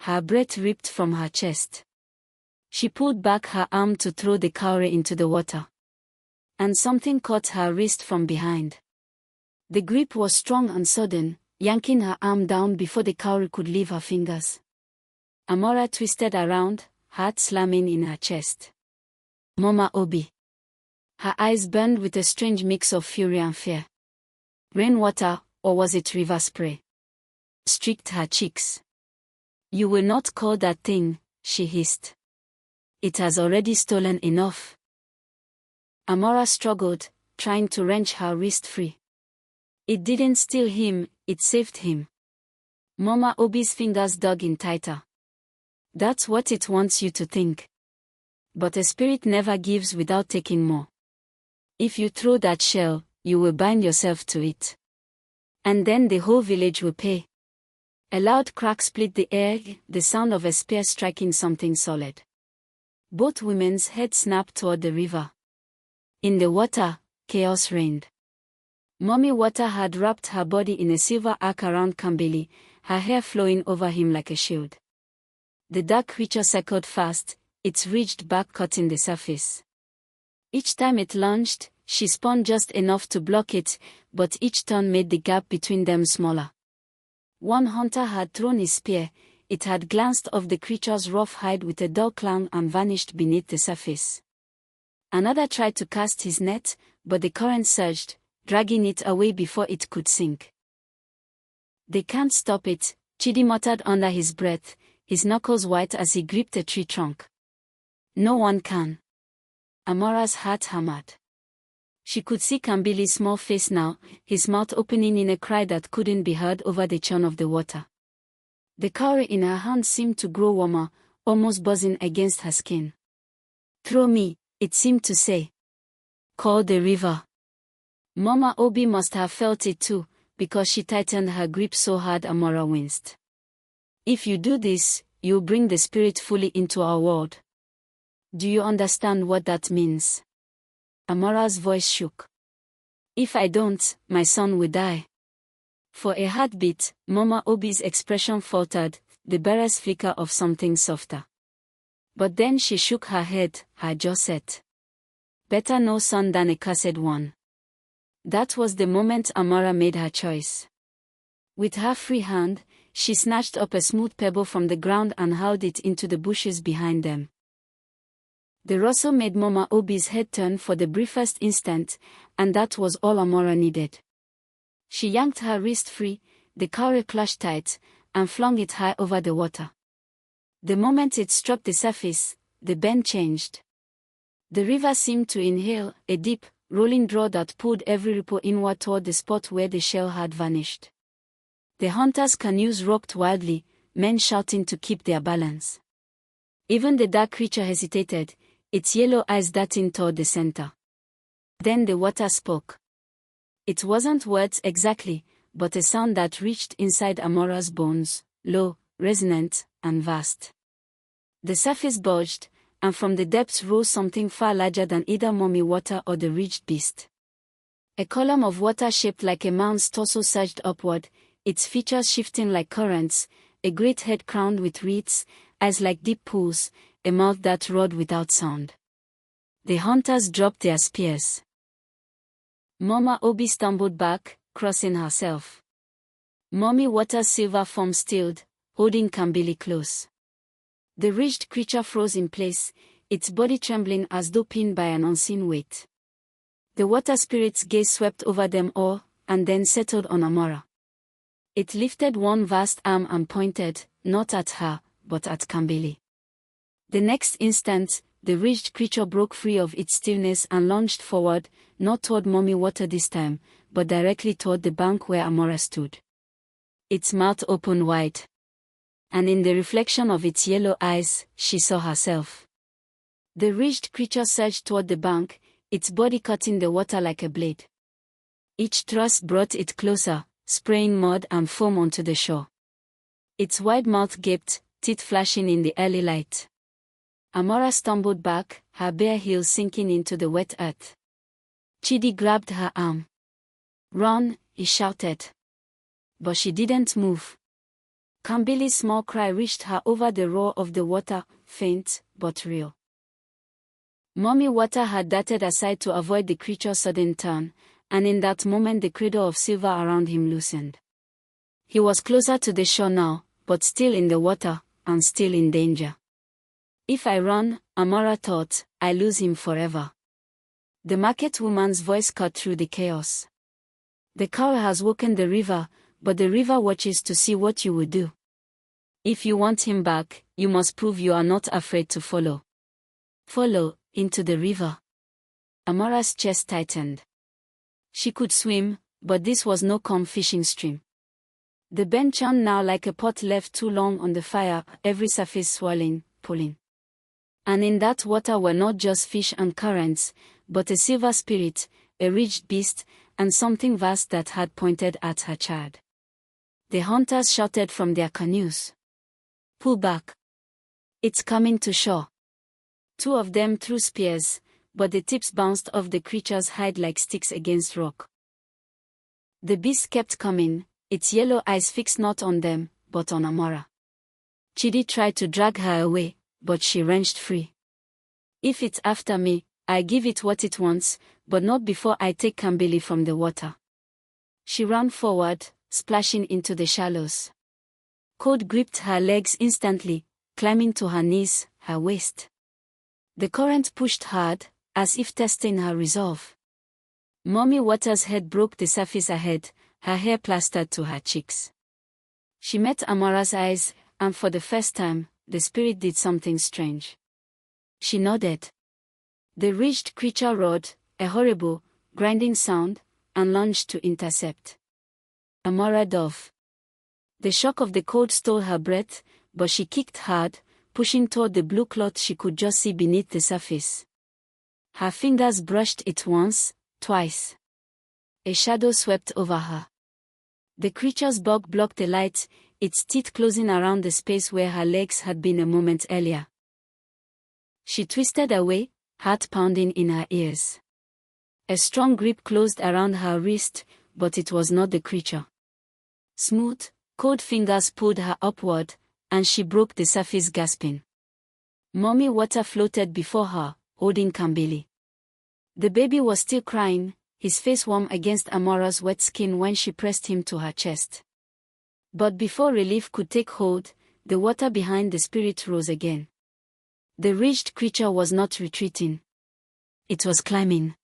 Her breath ripped from her chest. She pulled back her arm to throw the cowrie into the water. And something caught her wrist from behind. The grip was strong and sudden, yanking her arm down before the cowrie could leave her fingers. Amara twisted around, heart slamming in her chest. Mama Obi. Her eyes burned with a strange mix of fury and fear. Rainwater, or was it river spray? Streaked her cheeks. You will not call that thing, she hissed. It has already stolen enough. Amara struggled, trying to wrench her wrist free. It didn't steal him, it saved him. Mama Obi's fingers dug in tighter. That's what it wants you to think. But a spirit never gives without taking more. If you throw that shell, you will bind yourself to it. And then the whole village will pay. A loud crack split the air, the sound of a spear striking something solid. Both women's heads snapped toward the river. In the water, chaos reigned. Mami Wata had wrapped her body in a silver arc around Kambili, her hair flowing over him like a shield. The dark creature circled fast, its ridged back cutting the surface. Each time it lunged, she spun just enough to block it, but each turn made the gap between them smaller. One hunter had thrown his spear, it had glanced off the creature's rough hide with a dull clang and vanished beneath the surface. Another tried to cast his net, but the current surged, dragging it away before it could sink. They can't stop it, Chidi muttered under his breath, his knuckles white as he gripped a tree trunk. No one can. Amara's heart hammered. She could see Kambili's small face now, his mouth opening in a cry that couldn't be heard over the churn of the water. The cowrie in her hand seemed to grow warmer, almost buzzing against her skin. Throw me, it seemed to say. Call the river. Mama Obi must have felt it too, because she tightened her grip so hard Amara winced. If you do this, you'll bring the spirit fully into our world. Do you understand what that means? Amara's voice shook. If I don't, my son will die. For a heartbeat, Mama Obi's expression faltered, the barest flicker of something softer. But then she shook her head, her jaw set. Better no son than a cursed one. That was the moment Amara made her choice. With her free hand, she snatched up a smooth pebble from the ground and hurled it into the bushes behind them. The rustle made Mama Obi's head turn for the briefest instant, and that was all Amara needed. She yanked her wrist free, the cowrie clutched tight, and flung it high over the water. The moment it struck the surface, the bend changed. The river seemed to inhale, a deep, rolling draw that pulled every ripple inward toward the spot where the shell had vanished. The hunters' canoes rocked wildly, men shouting to keep their balance. Even the dark creature hesitated, its yellow eyes darting toward the center. Then the water spoke. It wasn't words exactly, but a sound that reached inside Amara's bones, low, resonant, and vast. The surface bulged, and from the depths rose something far larger than either Mami Wata or the ridged beast. A column of water shaped like a mound's torso surged upward, its features shifting like currents, a great head crowned with wreaths, eyes like deep pools, a mouth that roared without sound. The hunters dropped their spears. Mama Obi stumbled back, crossing herself. Mami Wata's silver form stilled, holding Kambili close. The ridged creature froze in place, its body trembling as though pinned by an unseen weight. The water spirit's gaze swept over them all, and then settled on Amara. It lifted one vast arm and pointed, not at her, but at Kambili. The next instant, the ridged creature broke free of its stillness and lunged forward, not toward Mami Wata this time, but directly toward the bank where Amara stood. Its mouth opened wide. And in the reflection of its yellow eyes, she saw herself. The ridged creature surged toward the bank, its body cutting the water like a blade. Each thrust brought it closer, spraying mud and foam onto the shore. Its wide mouth gaped, teeth flashing in the early light. Amara stumbled back, her bare heels sinking into the wet earth. Chidi grabbed her arm. "Run," he shouted. But she didn't move. Kambili's small cry reached her over the roar of the water, faint, but real. Mami Wata had darted aside to avoid the creature's sudden turn, and in that moment the cradle of silver around him loosened. He was closer to the shore now, but still in the water, and still in danger. If I run, Amara thought, I lose him forever. The market woman's voice cut through the chaos. The cow has woken the river, but the river watches to see what you will do. If you want him back, you must prove you are not afraid to follow. Follow, into the river. Amara's chest tightened. She could swim, but this was no calm fishing stream. The bend churned now like a pot left too long on the fire, every surface swirling, pulling. And in that water were not just fish and currents, but a silver spirit, a ridged beast, and something vast that had pointed at her child. The hunters shouted from their canoes. "Pull back. It's coming to shore." Two of them threw spears, but the tips bounced off the creature's hide like sticks against rock. The beast kept coming, its yellow eyes fixed not on them, but on Amara. Chidi tried to drag her away, but she wrenched free. "If it's after me, I give it what it wants, but not before I take Kambili from the water." She ran forward, splashing into the shallows. Cold gripped her legs instantly, climbing to her knees, her waist. The current pushed hard, as if testing her resolve. Mami Wata's head broke the surface ahead, her hair plastered to her cheeks. She met Amara's eyes, and for the first time, the spirit did something strange. She nodded. The ridged creature roared, a horrible, grinding sound, and lunged to intercept. Amara dove. The shock of the cold stole her breath, but she kicked hard, pushing toward the blue cloth she could just see beneath the surface. Her fingers brushed it once, twice. A shadow swept over her. The creature's bulk blocked the light, its teeth closing around the space where her legs had been a moment earlier. She twisted away, heart pounding in her ears. A strong grip closed around her wrist, but it was not the creature. Smooth, cold fingers pulled her upward, and she broke the surface gasping. Mami Wata floated before her, holding Kambili. The baby was still crying, his face warm against Amara's wet skin when she pressed him to her chest. But before relief could take hold, the water behind the spirit rose again. The ridged creature was not retreating. It was climbing.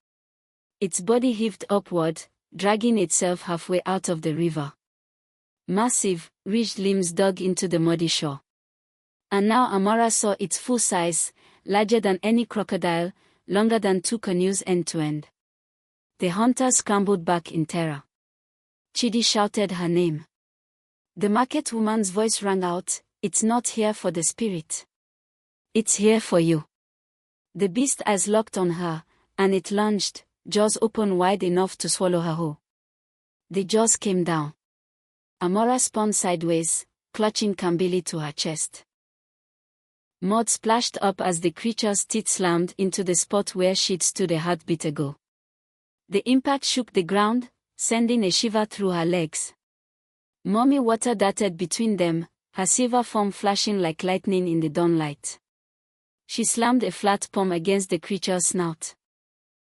Its body heaved upward, dragging itself halfway out of the river. Massive, ridged limbs dug into the muddy shore. And now Amara saw its full size, larger than any crocodile, longer than 2 canoes end to end. The hunters scrambled back in terror. Chidi shouted her name. The market woman's voice rang out, "It's not here for the spirit. It's here for you." The beast's eyes locked on her, and it lunged, jaws open wide enough to swallow her whole. The jaws came down. Amara spun sideways, clutching Kambili to her chest. Mud splashed up as the creature's teeth slammed into the spot where she'd stood a heartbeat ago. The impact shook the ground, sending a shiver through her legs. Mami Wata darted between them, her silver form flashing like lightning in the dawnlight. She slammed a flat palm against the creature's snout.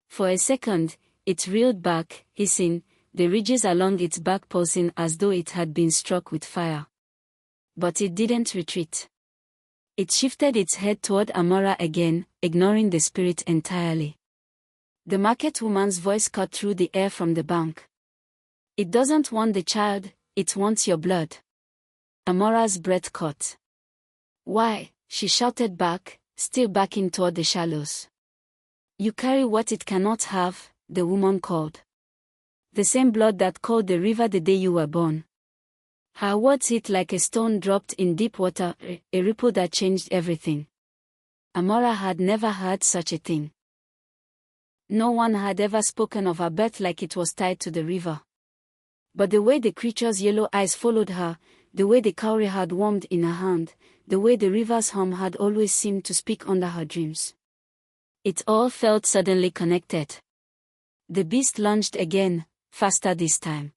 For a second, it reeled back, hissing, the ridges along its back pulsing as though it had been struck with fire. But it didn't retreat. It shifted its head toward Amara again, ignoring the spirit entirely. The market woman's voice cut through the air from the bank. "It doesn't want the child, it wants your blood." Amara's breath caught. "Why?" She shouted back, still backing toward the shallows. You carry what it cannot have, the woman called. The same blood that called the river the day you were born. Her words hit like a stone dropped in deep water, a ripple that changed everything. Amara had never heard such a thing. No one had ever spoken of her birth like it was tied to the river. But the way the creature's yellow eyes followed her, the way the cowrie had warmed in her hand, the way the river's hum had always seemed to speak under her dreams. It all felt suddenly connected. The beast lunged again, faster this time.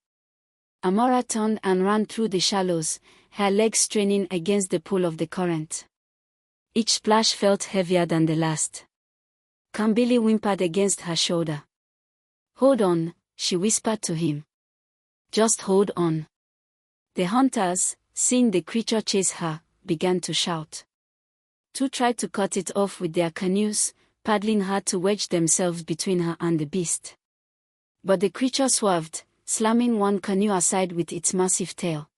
Amara turned and ran through the shallows, her legs straining against the pull of the current. Each splash felt heavier than the last. Kambili whimpered against her shoulder. Hold on, she whispered to him. Just hold on. The hunters, seeing the creature chase her, began to shout. Two tried to cut it off with their canoes, paddling hard to wedge themselves between her and the beast. But the creature swerved, slamming one canoe aside with its massive tail.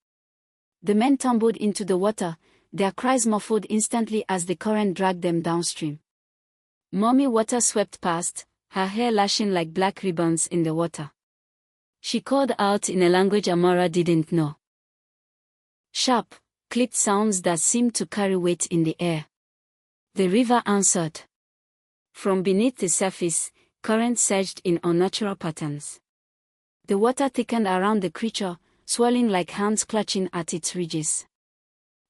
The men tumbled into the water, their cries muffled instantly as the current dragged them downstream. Mami Wata swept past, her hair lashing like black ribbons in the water. She called out in a language Amara didn't know. Sharp, clipped sounds that seemed to carry weight in the air. The river answered. From beneath the surface, currents surged in unnatural patterns. The water thickened around the creature, swirling like hands clutching at its ridges.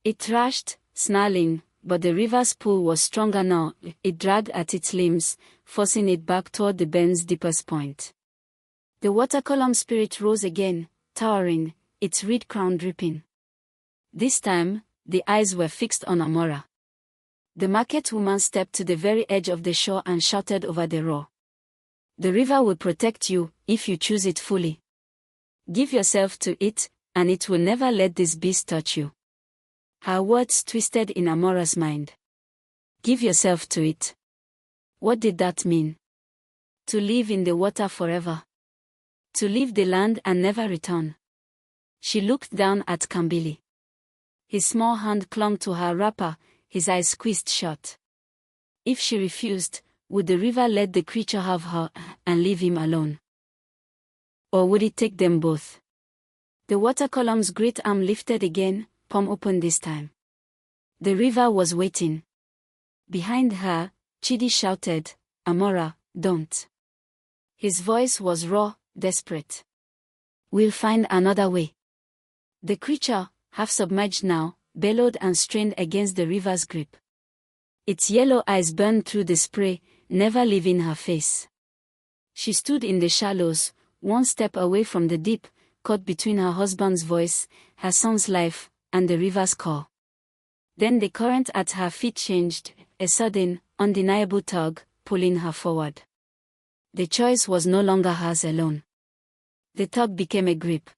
It thrashed, snarling, but the river's pull was stronger now. It dragged at its limbs, forcing it back toward the bend's deepest point. The water column spirit rose again, towering, its reed crown dripping. This time, the eyes were fixed on Amara. The market woman stepped to the very edge of the shore and shouted over the roar. The river will protect you, if you choose it fully. Give yourself to it, and it will never let this beast touch you. Her words twisted in Amara's mind. Give yourself to it. What did that mean? To live in the water forever. To leave the land and never return. She looked down at Kambili. His small hand clung to her wrapper, his eyes squeezed shut. If she refused, would the river let the creature have her and leave him alone? Or would it take them both? The water column's great arm lifted again, palm open this time. The river was waiting. Behind her, Chidi shouted, Amara, don't. His voice was raw, desperate. We'll find another way. The creature, half submerged now, bellowed and strained against the river's grip. Its yellow eyes burned through the spray, never leaving her face. She stood in the shallows, one step away from the deep, caught between her husband's voice, her son's life, and the river's call. Then the current at her feet changed, a sudden, undeniable tug, pulling her forward. The choice was no longer hers alone. The tug became a grip.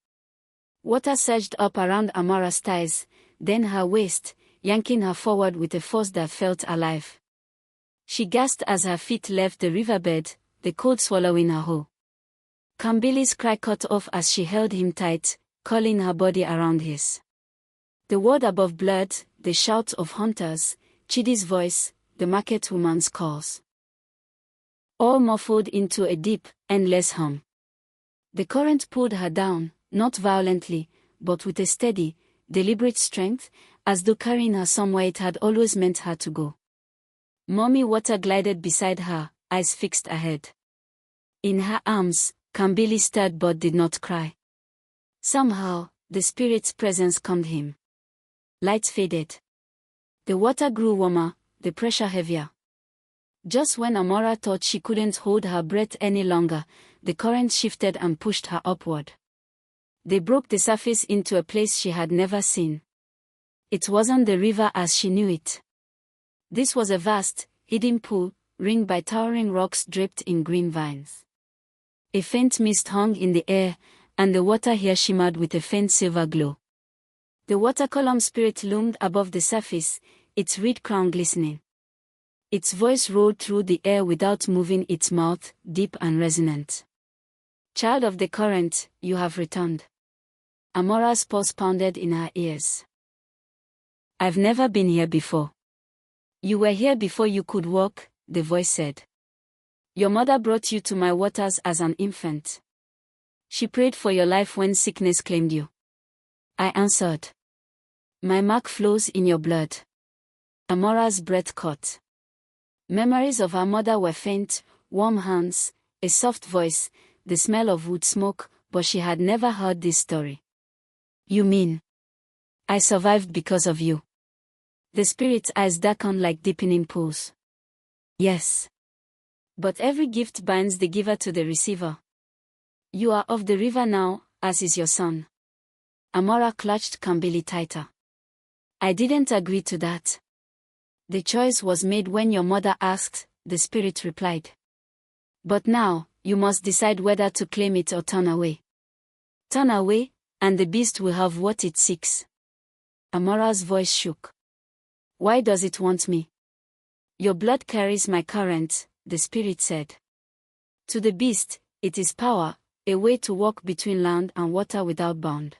Water surged up around Amara's thighs, then her waist, yanking her forward with a force that felt alive. She gasped as her feet left the riverbed, the cold swallowing her whole. Kambili's cry cut off as she held him tight, curling her body around his. The world above blurred, the shouts of hunters, Chidi's voice, the market woman's calls. All muffled into a deep, endless hum. The current pulled her down, not violently, but with a steady, deliberate strength, as though carrying her somewhere it had always meant her to go. Mami Wata glided beside her, eyes fixed ahead. In her arms, Kambili stirred but did not cry. Somehow, the spirit's presence calmed him. Lights faded. The water grew warmer, the pressure heavier. Just when Amara thought she couldn't hold her breath any longer, the current shifted and pushed her upward. They broke the surface into a place she had never seen. It wasn't the river as she knew it. This was a vast, hidden pool, ringed by towering rocks draped in green vines. A faint mist hung in the air, and the water here shimmered with a faint silver glow. The water column spirit loomed above the surface, its reed crown glistening. Its voice rolled through the air without moving its mouth, deep and resonant. Child of the current, you have returned. Amara's pulse pounded in her ears. I've never been here before. You were here before you could walk, the voice said. Your mother brought you to my waters as an infant. She prayed for your life when sickness claimed you. I answered. My mark flows in your blood. Amara's breath caught. Memories of her mother were faint, warm hands, a soft voice, the smell of wood smoke, but she had never heard this story. You mean? I survived because of you. The spirit's eyes darkened like deepening pools. Yes. But every gift binds the giver to the receiver. You are of the river now, as is your son. Amara clutched Kambili tighter. I didn't agree to that. The choice was made when your mother asked, the spirit replied. But now, you must decide whether to claim it or turn away. Turn away, and the beast will have what it seeks. Amara's voice shook. Why does it want me? Your blood carries my current, the spirit said. To the beast, it is power, a way to walk between land and water without bound.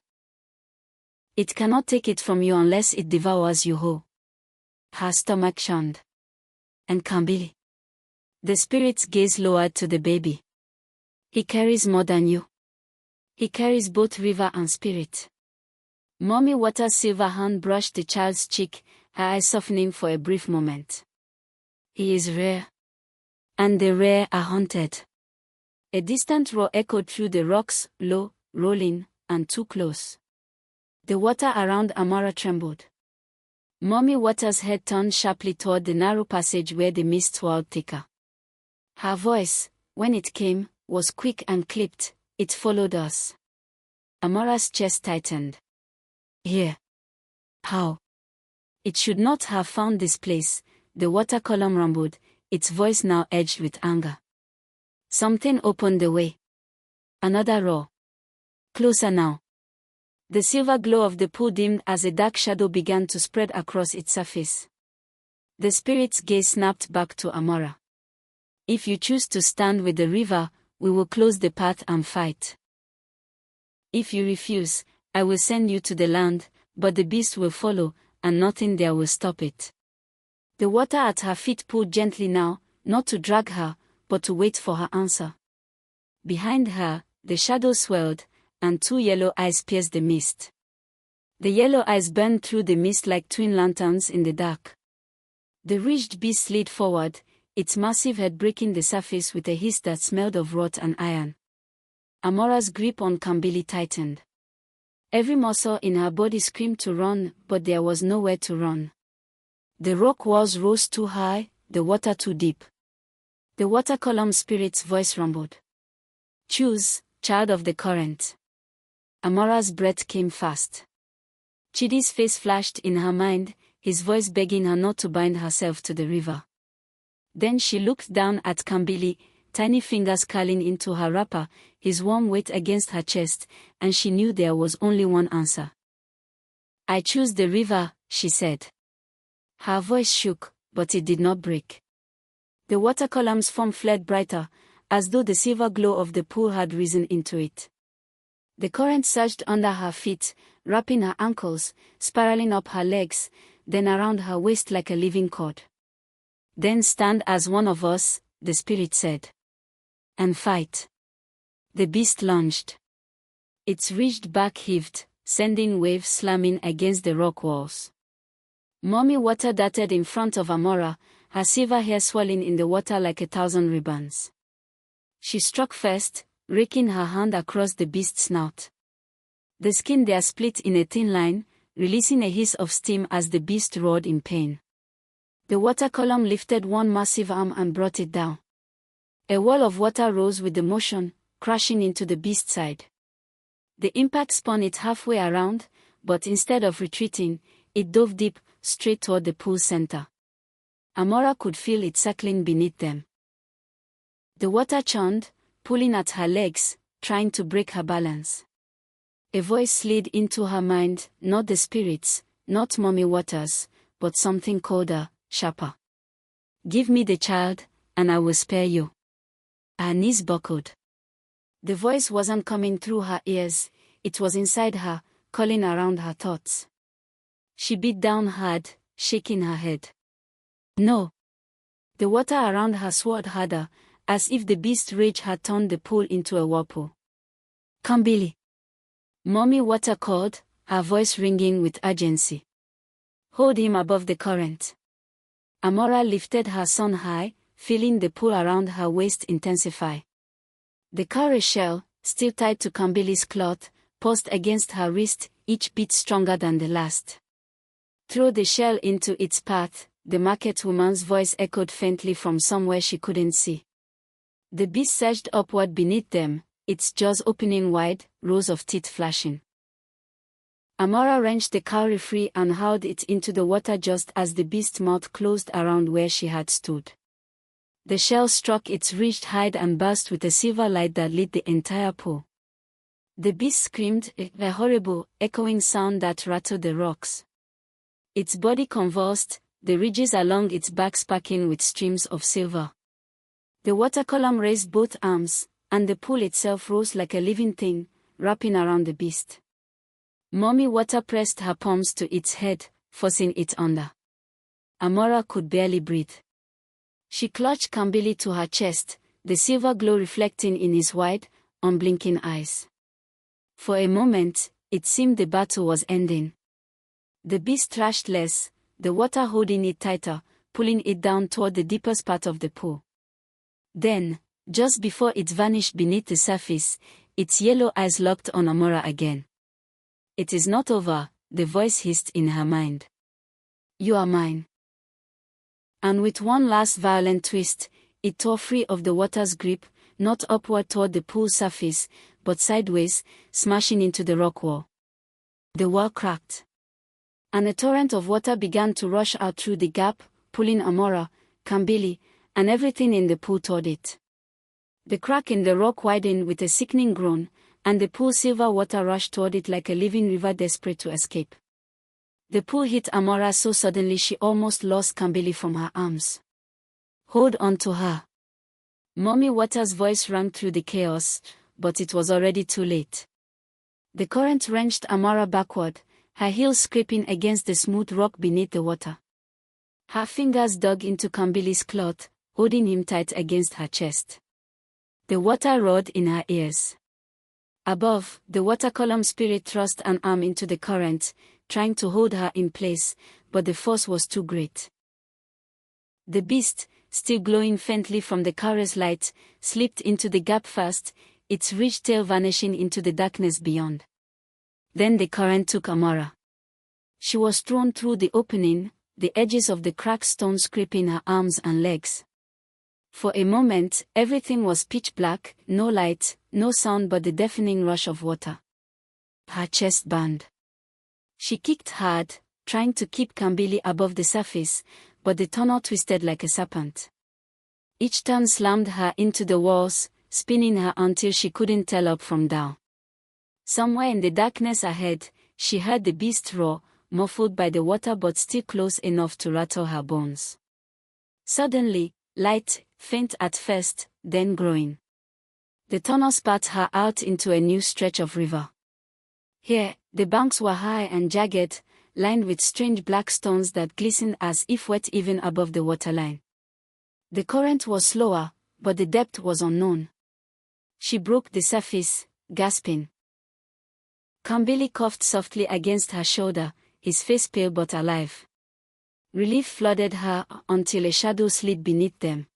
It cannot take it from you unless it devours you whole. Her stomach churned. And Kambili. The spirit's gaze lowered to the baby. He carries more than you. He carries both river and spirit. Mami Wata's silver hand brushed the child's cheek, her eyes softening for a brief moment. He is rare. And the rare are haunted. A distant roar echoed through the rocks, low, rolling, and too close. The water around Amara trembled. Mami Wata's head turned sharply toward the narrow passage where the mist swirled thicker. Her voice, when it came, was quick and clipped. It followed us. Amara's chest tightened. Here. How? It should not have found this place, the water column rumbled, its voice now edged with anger. Something opened the way. Another roar. Closer now. The silver glow of the pool dimmed as a dark shadow began to spread across its surface. The spirit's gaze snapped back to Amara. If you choose to stand with the river, we will close the path and fight. If you refuse, I will send you to the land, but the beast will follow, and nothing there will stop it. The water at her feet pulled gently now, not to drag her, but to wait for her answer. Behind her, the shadow swelled, and two yellow eyes pierced the mist. The yellow eyes burned through the mist like twin lanterns in the dark. The ridged beast slid forward, its massive head breaking the surface with a hiss that smelled of rot and iron. Amara's grip on Kambili tightened. Every muscle in her body screamed to run, but there was nowhere to run. The rock walls rose too high, the water too deep. The water column spirit's voice rumbled. Choose, child of the current. Amara's breath came fast. Chidi's face flashed in her mind, his voice begging her not to bind herself to the river. Then she looked down at Kambili, tiny fingers curling into her wrapper, his warm weight against her chest, and she knew there was only one answer. I choose the river, she said. Her voice shook, but it did not break. The water column's foam flared brighter, as though the silver glow of the pool had risen into it. The current surged under her feet, wrapping her ankles, spiraling up her legs, then around her waist like a living cord. Then stand as one of us, the spirit said. And fight. The beast lunged. Its ridged back heaved, sending waves slamming against the rock walls. Mami Wata darted in front of Amara, her silver hair swirling in the water like 1,000 ribbons. She struck first, raking her hand across the beast's snout. The skin there split in a thin line, releasing a hiss of steam as the beast roared in pain. The water column lifted one massive arm and brought it down. A wall of water rose with the motion, crashing into the beast's side. The impact spun it halfway around, but instead of retreating, it dove deep, straight toward the pool's center. Amara could feel it circling beneath them. The water churned, pulling at her legs, trying to break her balance. A voice slid into her mind, not the spirit's, not Mami Wata's, but something colder, sharper. Give me the child, and I will spare you. Her knees buckled. The voice wasn't coming through her ears, it was inside her, calling around her thoughts. She beat down hard, shaking her head. No. The water around her swirled harder, as if the beast's rage had turned the pool into a whirlpool. Kambili! Mami Wata called, her voice ringing with urgency. Hold him above the current. Amara lifted her son high, feeling the pull around her waist intensify. The cowrie shell, still tied to Kambili's cloth, paused against her wrist, each bit stronger than the last. Throw the shell into its path, the market woman's voice echoed faintly from somewhere she couldn't see. The beast surged upward beneath them, its jaws opening wide, rows of teeth flashing. Amara wrenched the cowrie free and hurled it into the water just as the beast's mouth closed around where she had stood. The shell struck its ridged hide and burst with a silver light that lit the entire pool. The beast screamed, a horrible, echoing sound that rattled the rocks. Its body convulsed, the ridges along its back sparkling with streams of silver. The water column raised both arms, and the pool itself rose like a living thing, wrapping around the beast. Mami Wata pressed her palms to its head, forcing it under. Amara could barely breathe. She clutched Kambili to her chest, the silver glow reflecting in his wide, unblinking eyes. For a moment, it seemed the battle was ending. The beast thrashed less, the water holding it tighter, pulling it down toward the deepest part of the pool. Then, just before it vanished beneath the surface, its yellow eyes locked on Amara again. It is not over, the voice hissed in her mind. You are mine. And with one last violent twist, it tore free of the water's grip, not upward toward the pool's surface, but sideways, smashing into the rock wall. The wall cracked. And a torrent of water began to rush out through the gap, pulling Amara, Kambili, and everything in the pool toward it. The crack in the rock widened with a sickening groan, and the pool's silver water rushed toward it like a living river desperate to escape. The pool hit Amara so suddenly she almost lost Kambili from her arms. Hold on to her. Mami Wata's voice rang through the chaos, but it was already too late. The current wrenched Amara backward, her heels scraping against the smooth rock beneath the water. Her fingers dug into Kambili's cloth, holding him tight against her chest. The water roared in her ears. Above, the water column spirit thrust an arm into the current, trying to hold her in place, but the force was too great. The beast, still glowing faintly from the cowrie's light, slipped into the gap fast, its ridged tail vanishing into the darkness beyond. Then the current took Amara. She was thrown through the opening, the edges of the cracked stone scraping her arms and legs. For a moment, everything was pitch black, no light, no sound but the deafening rush of water. Her chest burned. She kicked hard, trying to keep Kambili above the surface, but the tunnel twisted like a serpent. Each turn slammed her into the walls, spinning her until she couldn't tell up from down. Somewhere in the darkness ahead, she heard the beast roar, muffled by the water but still close enough to rattle her bones. Suddenly, light, faint at first, then growing. The tunnel spat her out into a new stretch of river. Here, the banks were high and jagged, lined with strange black stones that glistened as if wet even above the waterline. The current was slower, but the depth was unknown. She broke the surface, gasping. Kambili coughed softly against her shoulder, his face pale but alive. Relief flooded her until a shadow slid beneath them.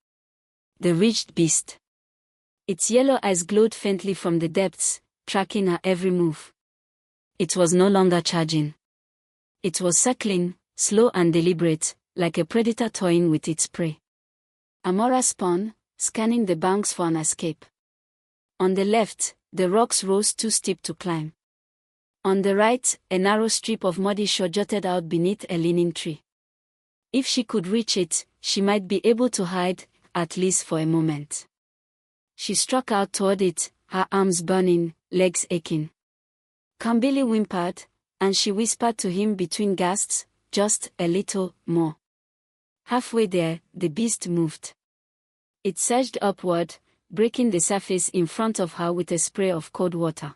The ridged beast. Its yellow eyes glowed faintly from the depths, tracking her every move. It was no longer charging. It was circling, slow and deliberate, like a predator toying with its prey. Amara spun, scanning the banks for an escape. On the left, the rocks rose too steep to climb. On the right, a narrow strip of muddy shore jutted out beneath a leaning tree. If she could reach it, she might be able to hide, at least for a moment. She struck out toward it, her arms burning, legs aching. Kambili whimpered, and she whispered to him between gasps, just a little more. Halfway there, the beast moved. It surged upward, breaking the surface in front of her with a spray of cold water.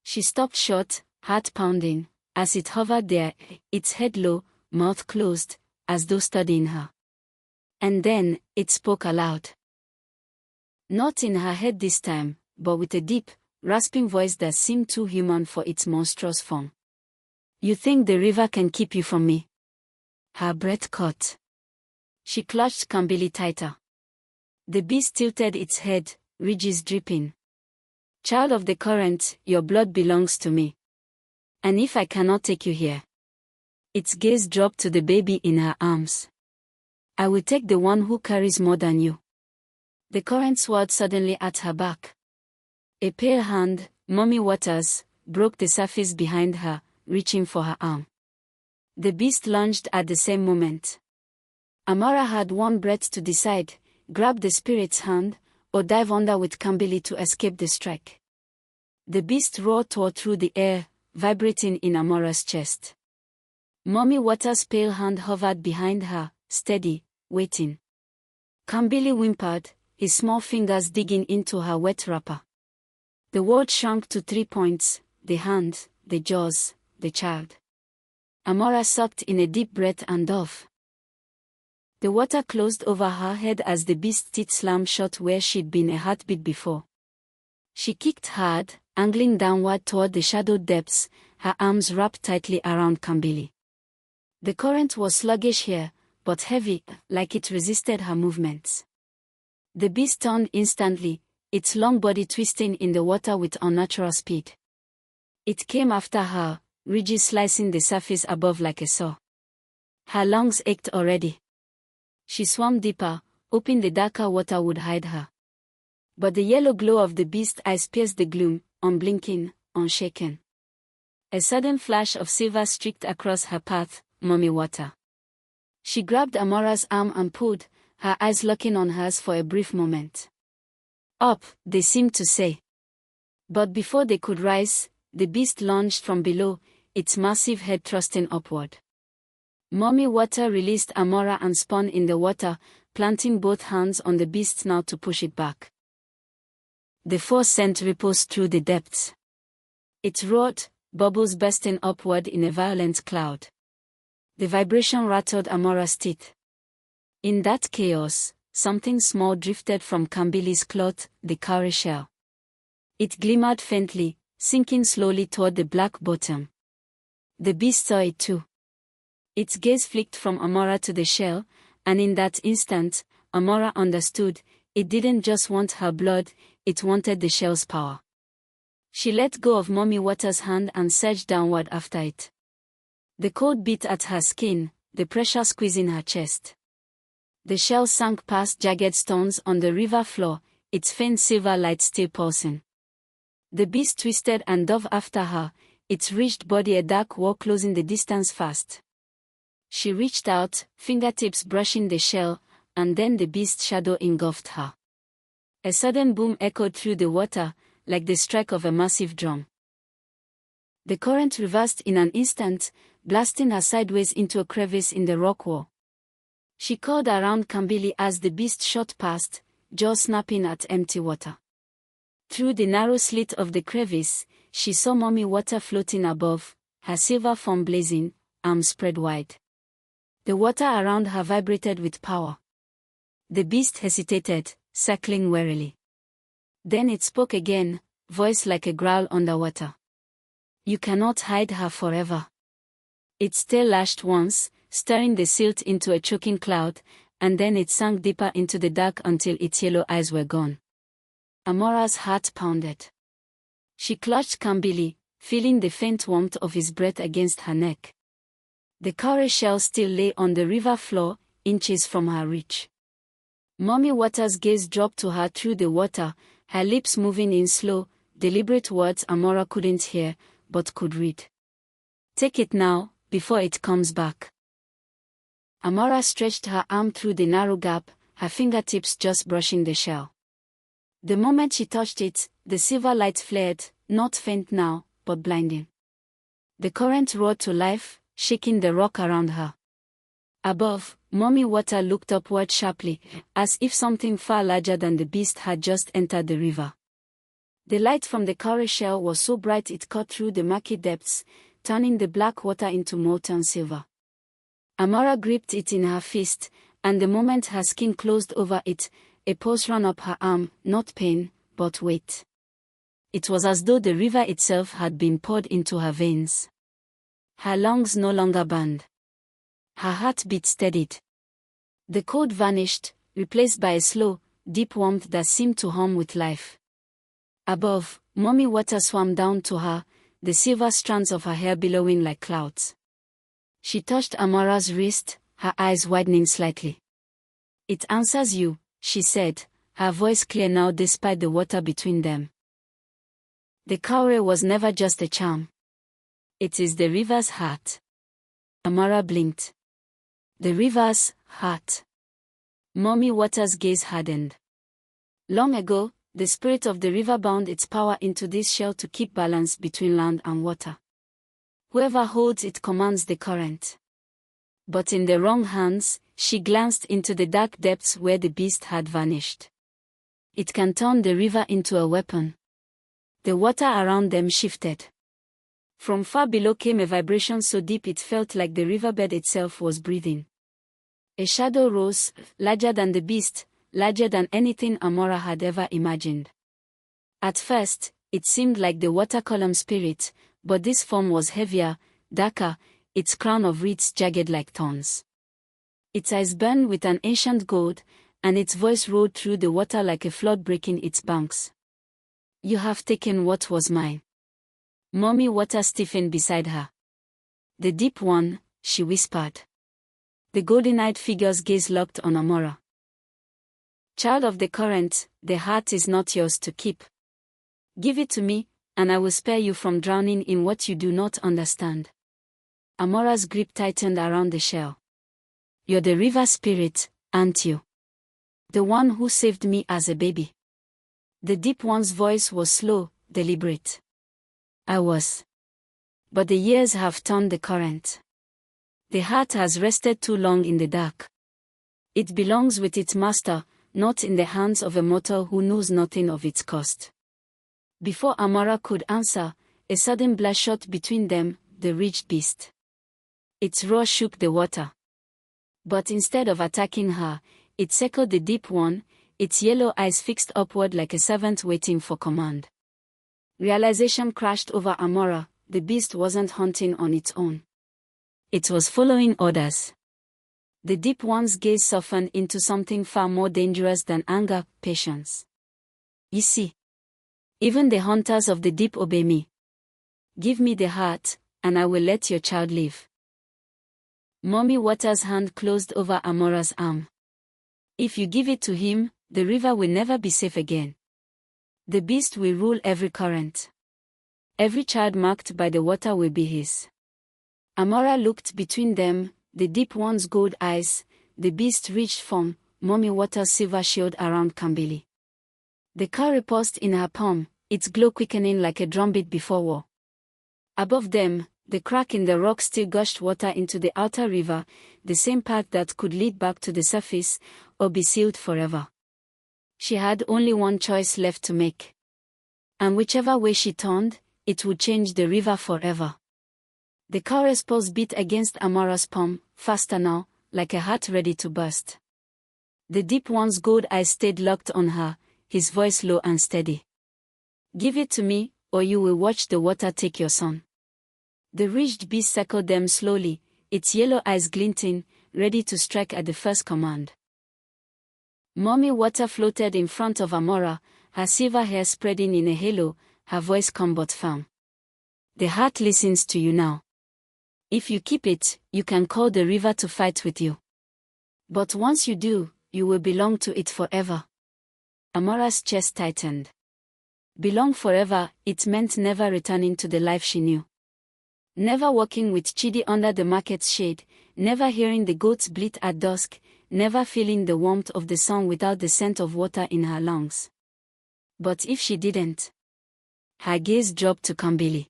She stopped short, heart pounding, as it hovered there, its head low, mouth closed, as though studying her. And then, it spoke aloud. Not in her head this time, but with a deep, rasping voice that seemed too human for its monstrous form. You think the river can keep you from me? Her breath caught. She clutched Kambili tighter. The beast tilted its head, ridges dripping. Child of the current, your blood belongs to me. And if I cannot take you here? Its gaze dropped to the baby in her arms. I will take the one who carries more than you. The current swirled suddenly at her back. A pale hand, Mami Wata's, broke the surface behind her, reaching for her arm. The beast lunged at the same moment. Amara had one breath to decide, grab the spirit's hand, or dive under with Kambili to escape the strike. The beast roared tore through the air, vibrating in Amara's chest. Mami Wata's pale hand hovered behind her, steady, waiting. Kambili whimpered, his small fingers digging into her wet wrapper. The world shrunk to 3 points, the hand, the jaws, the child. Amara sucked in a deep breath and dove. The water closed over her head as the beast's teeth slammed shut where she'd been a heartbeat before. She kicked hard, angling downward toward the shadowed depths, her arms wrapped tightly around Kambili. The current was sluggish here, but heavy, like it resisted her movements. The beast turned instantly, its long body twisting in the water with unnatural speed. It came after her, ridges slicing the surface above like a saw. Her lungs ached already. She swam deeper, hoping the darker water would hide her. But the yellow glow of the beast's eyes pierced the gloom, unblinking, unshaken. A sudden flash of silver streaked across her path, Mami Wata. She grabbed Amara's arm and pulled, her eyes locking on hers for a brief moment. Up, they seemed to say. But before they could rise, the beast lunged from below, its massive head thrusting upward. Mami Wata released Amara and spun in the water, planting both hands on the beast's snout to push it back. The force sent ripples through the depths. It roared, bubbles bursting upward in a violent cloud. The vibration rattled Amara's teeth. In that chaos, something small drifted from Kambili's cloth, the cowrie shell. It glimmered faintly, sinking slowly toward the black bottom. The beast saw it too. Its gaze flicked from Amara to the shell, and in that instant, Amara understood, it didn't just want her blood, it wanted the shell's power. She let go of Mami Wata's hand and surged downward after it. The cold beat at her skin, the pressure squeezing her chest. The shell sank past jagged stones on the river floor, its faint silver light still pulsing. The beast twisted and dove after her, its ridged body a dark wall closing the distance fast. She reached out, fingertips brushing the shell, and then the beast's shadow engulfed her. A sudden boom echoed through the water, like the strike of a massive drum. The current reversed in an instant, blasting her sideways into a crevice in the rock wall. She called around Kambili as the beast shot past, jaws snapping at empty water. Through the narrow slit of the crevice, she saw Mami Wata floating above, her silver form blazing, arms spread wide. The water around her vibrated with power. The beast hesitated, circling warily. Then it spoke again, voice like a growl underwater. You cannot hide her forever. Its tail lashed once, stirring the silt into a choking cloud, and then it sank deeper into the dark until its yellow eyes were gone. Amara's heart pounded. She clutched Kambili, feeling the faint warmth of his breath against her neck. The cowrie shell still lay on the river floor, inches from her reach. Mami Wata's gaze dropped to her through the water, her lips moving in slow, deliberate words Amara couldn't hear, but could read. Take it now, before it comes back. Amara stretched her arm through the narrow gap, her fingertips just brushing the shell. The moment she touched it, the silver light flared, not faint now, but blinding. The current roared to life, shaking the rock around her. Above, Mami Wata looked upward sharply, as if something far larger than the beast had just entered the river. The light from the cowrie shell was so bright it cut through the murky depths, turning the black water into molten silver. Amara gripped it in her fist, and the moment her skin closed over it, a pulse ran up her arm, not pain, but weight. It was as though the river itself had been poured into her veins. Her lungs no longer burned. Her heartbeat steadied. The cold vanished, replaced by a slow, deep warmth that seemed to hum with life. Above, Mami Wata swam down to her, the silver strands of her hair billowing like clouds. She touched Amara's wrist, her eyes widening slightly. "It answers you," she said, her voice clear now despite the water between them. "The cowrie was never just a charm. It is the river's heart." Amara blinked. The river's heart. Mami Wata's gaze hardened. Long ago, the spirit of the river bound its power into this shell to keep balance between land and water. Whoever holds it commands the current. But in the wrong hands, she glanced into the dark depths where the beast had vanished. It can turn the river into a weapon. The water around them shifted. From far below came a vibration so deep it felt like the riverbed itself was breathing. A shadow rose, larger than the beast, larger than anything Amara had ever imagined. At first, it seemed like the water column spirit, but this form was heavier, darker, its crown of reeds jagged like thorns. Its eyes burned with an ancient gold, and its voice roared through the water like a flood breaking its banks. "You have taken what was mine." Mami Wata stiffened beside her. "The deep one," she whispered. The golden-eyed figure's gaze locked on Amara. "Child of the current, the heart is not yours to keep. Give it to me, and I will spare you from drowning in what you do not understand." Amara's grip tightened around the shell. "You're the river spirit, aren't you? The one who saved me as a baby." The deep one's voice was slow, deliberate. "I was. But the years have turned the current. The heart has rested too long in the dark. It belongs with its master, not in the hands of a mortal who knows nothing of its cost." Before Amara could answer, a sudden blast shot between them, the ridged beast. Its roar shook the water. But instead of attacking her, it circled the deep one, its yellow eyes fixed upward like a servant waiting for command. Realization crashed over Amara. The beast wasn't hunting on its own. It was following orders. The deep one's gaze softened into something far more dangerous than anger, patience. "You see, even the hunters of the deep obey me. Give me the heart, and I will let your child live." Mami Wata's hand closed over Amara's arm. "If you give it to him, the river will never be safe again. The beast will rule every current. Every child marked by the water will be his." Amara looked between them, the deep one's gold eyes, the beast's reached form, Mami Wata's silver shield around Kambili. The cowrie paused in her palm, its glow quickening like a drumbeat before war. Above them, the crack in the rock still gushed water into the outer river, the same path that could lead back to the surface, or be sealed forever. She had only one choice left to make. And whichever way she turned, it would change the river forever. The cowrie's pulse beat against Amara's palm, faster now, like a heart ready to burst. The deep one's gold eyes stayed locked on her, his voice low and steady. "Give it to me, or you will watch the water take your son." The ridged beast circled them slowly, its yellow eyes glinting, ready to strike at the first command. Mami Wata floated in front of Amara, her silver hair spreading in a halo, her voice calm but firm. "The heart listens to you now. If you keep it, you can call the river to fight with you. But once you do, you will belong to it forever." Amara's chest tightened. Belong forever, it meant never returning to the life she knew. Never walking with Chidi under the market's shade, never hearing the goats bleat at dusk, never feeling the warmth of the sun without the scent of water in her lungs. But if she didn't? Her gaze dropped to Kambili.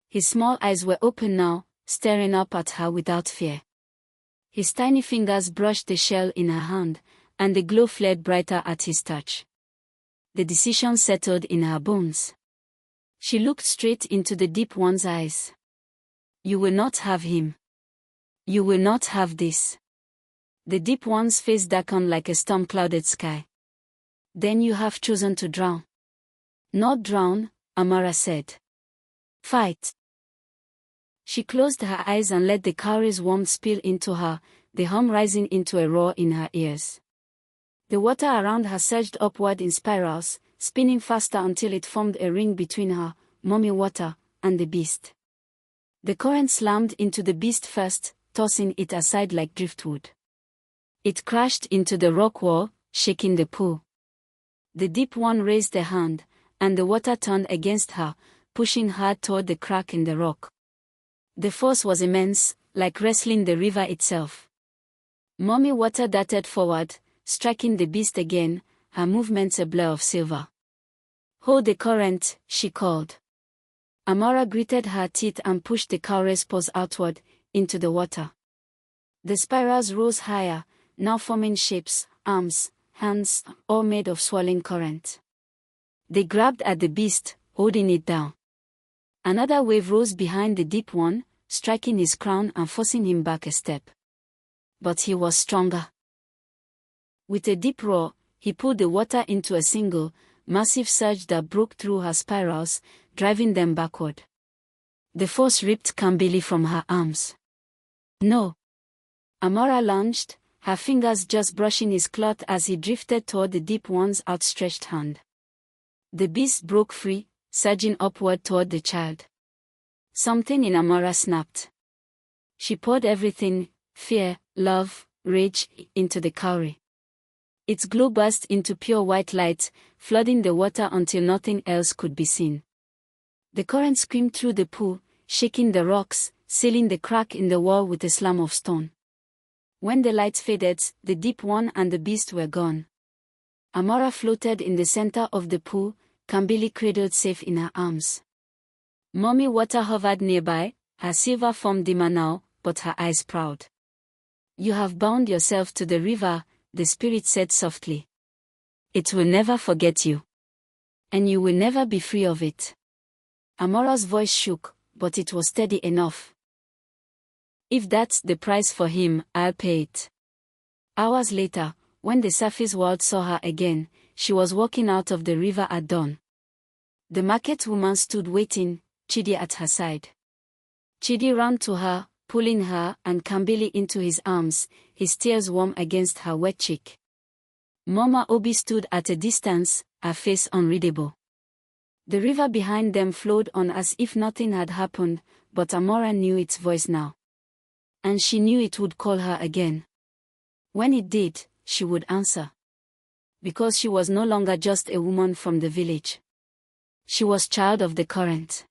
His small eyes were open now, staring up at her without fear. His tiny fingers brushed the shell in her hand, and the glow flared brighter at his touch. The decision settled in her bones. She looked straight into the deep one's eyes. "You will not have him. You will not have this." The deep one's face darkened like a storm-clouded sky. Then you have chosen to drown. Not drown, Amara said. Fight. She closed her eyes and let the cowrie's warmth spill into her, the hum rising into a roar in her ears. The water around her surged upward in spirals, spinning faster until it formed a ring between her, Mami Wata, and the beast. The current slammed into the beast first, tossing it aside like driftwood. It crashed into the rock wall, shaking the pool. The deep one raised a hand, and the water turned against her, pushing her toward the crack in the rock. The force was immense, like wrestling the river itself. Mami Wata darted forward, striking the beast again, her movements a blur of silver. Hold the current, she called. Amara gritted her teeth and pushed the cowrie's paws outward, into the water. The spirals rose higher, now forming shapes, arms, hands, all made of swirling current. They grabbed at the beast, holding it down. Another wave rose behind the deep one, striking his crown and forcing him back a step. But he was stronger. With a deep roar, he pulled the water into a single, massive surge that broke through her spirals, driving them backward. The force ripped Kambili from her arms. No! Amara lunged, her fingers just brushing his cloth as he drifted toward the deep one's outstretched hand. The beast broke free, surging upward toward the child. Something in Amara snapped. She poured everything, fear, love, rage, into the cowrie. Its glow burst into pure white light, flooding the water until nothing else could be seen. The current screamed through the pool, shaking the rocks, sealing the crack in the wall with a slam of stone. When the lights faded, the deep one and the beast were gone. Amara floated in the center of the pool, Kambili cradled safe in her arms. Mami Wata hovered nearby, her silver form dimmer now, but her eyes proud. You have bound yourself to the river, the spirit said softly. It will never forget you. And you will never be free of it. Amara's voice shook, but it was steady enough. If that's the price for him, I'll pay it. Hours later, when the surface world saw her again, she was walking out of the river at dawn. The market woman stood waiting, Chidi at her side. Chidi ran to her, pulling her and Kambili into his arms, his tears warm against her wet cheek. Mama Obi stood at a distance, her face unreadable. The river behind them flowed on as if nothing had happened, but Amara knew its voice now. And she knew it would call her again. When it did, she would answer. Because she was no longer just a woman from the village. She was child of the current.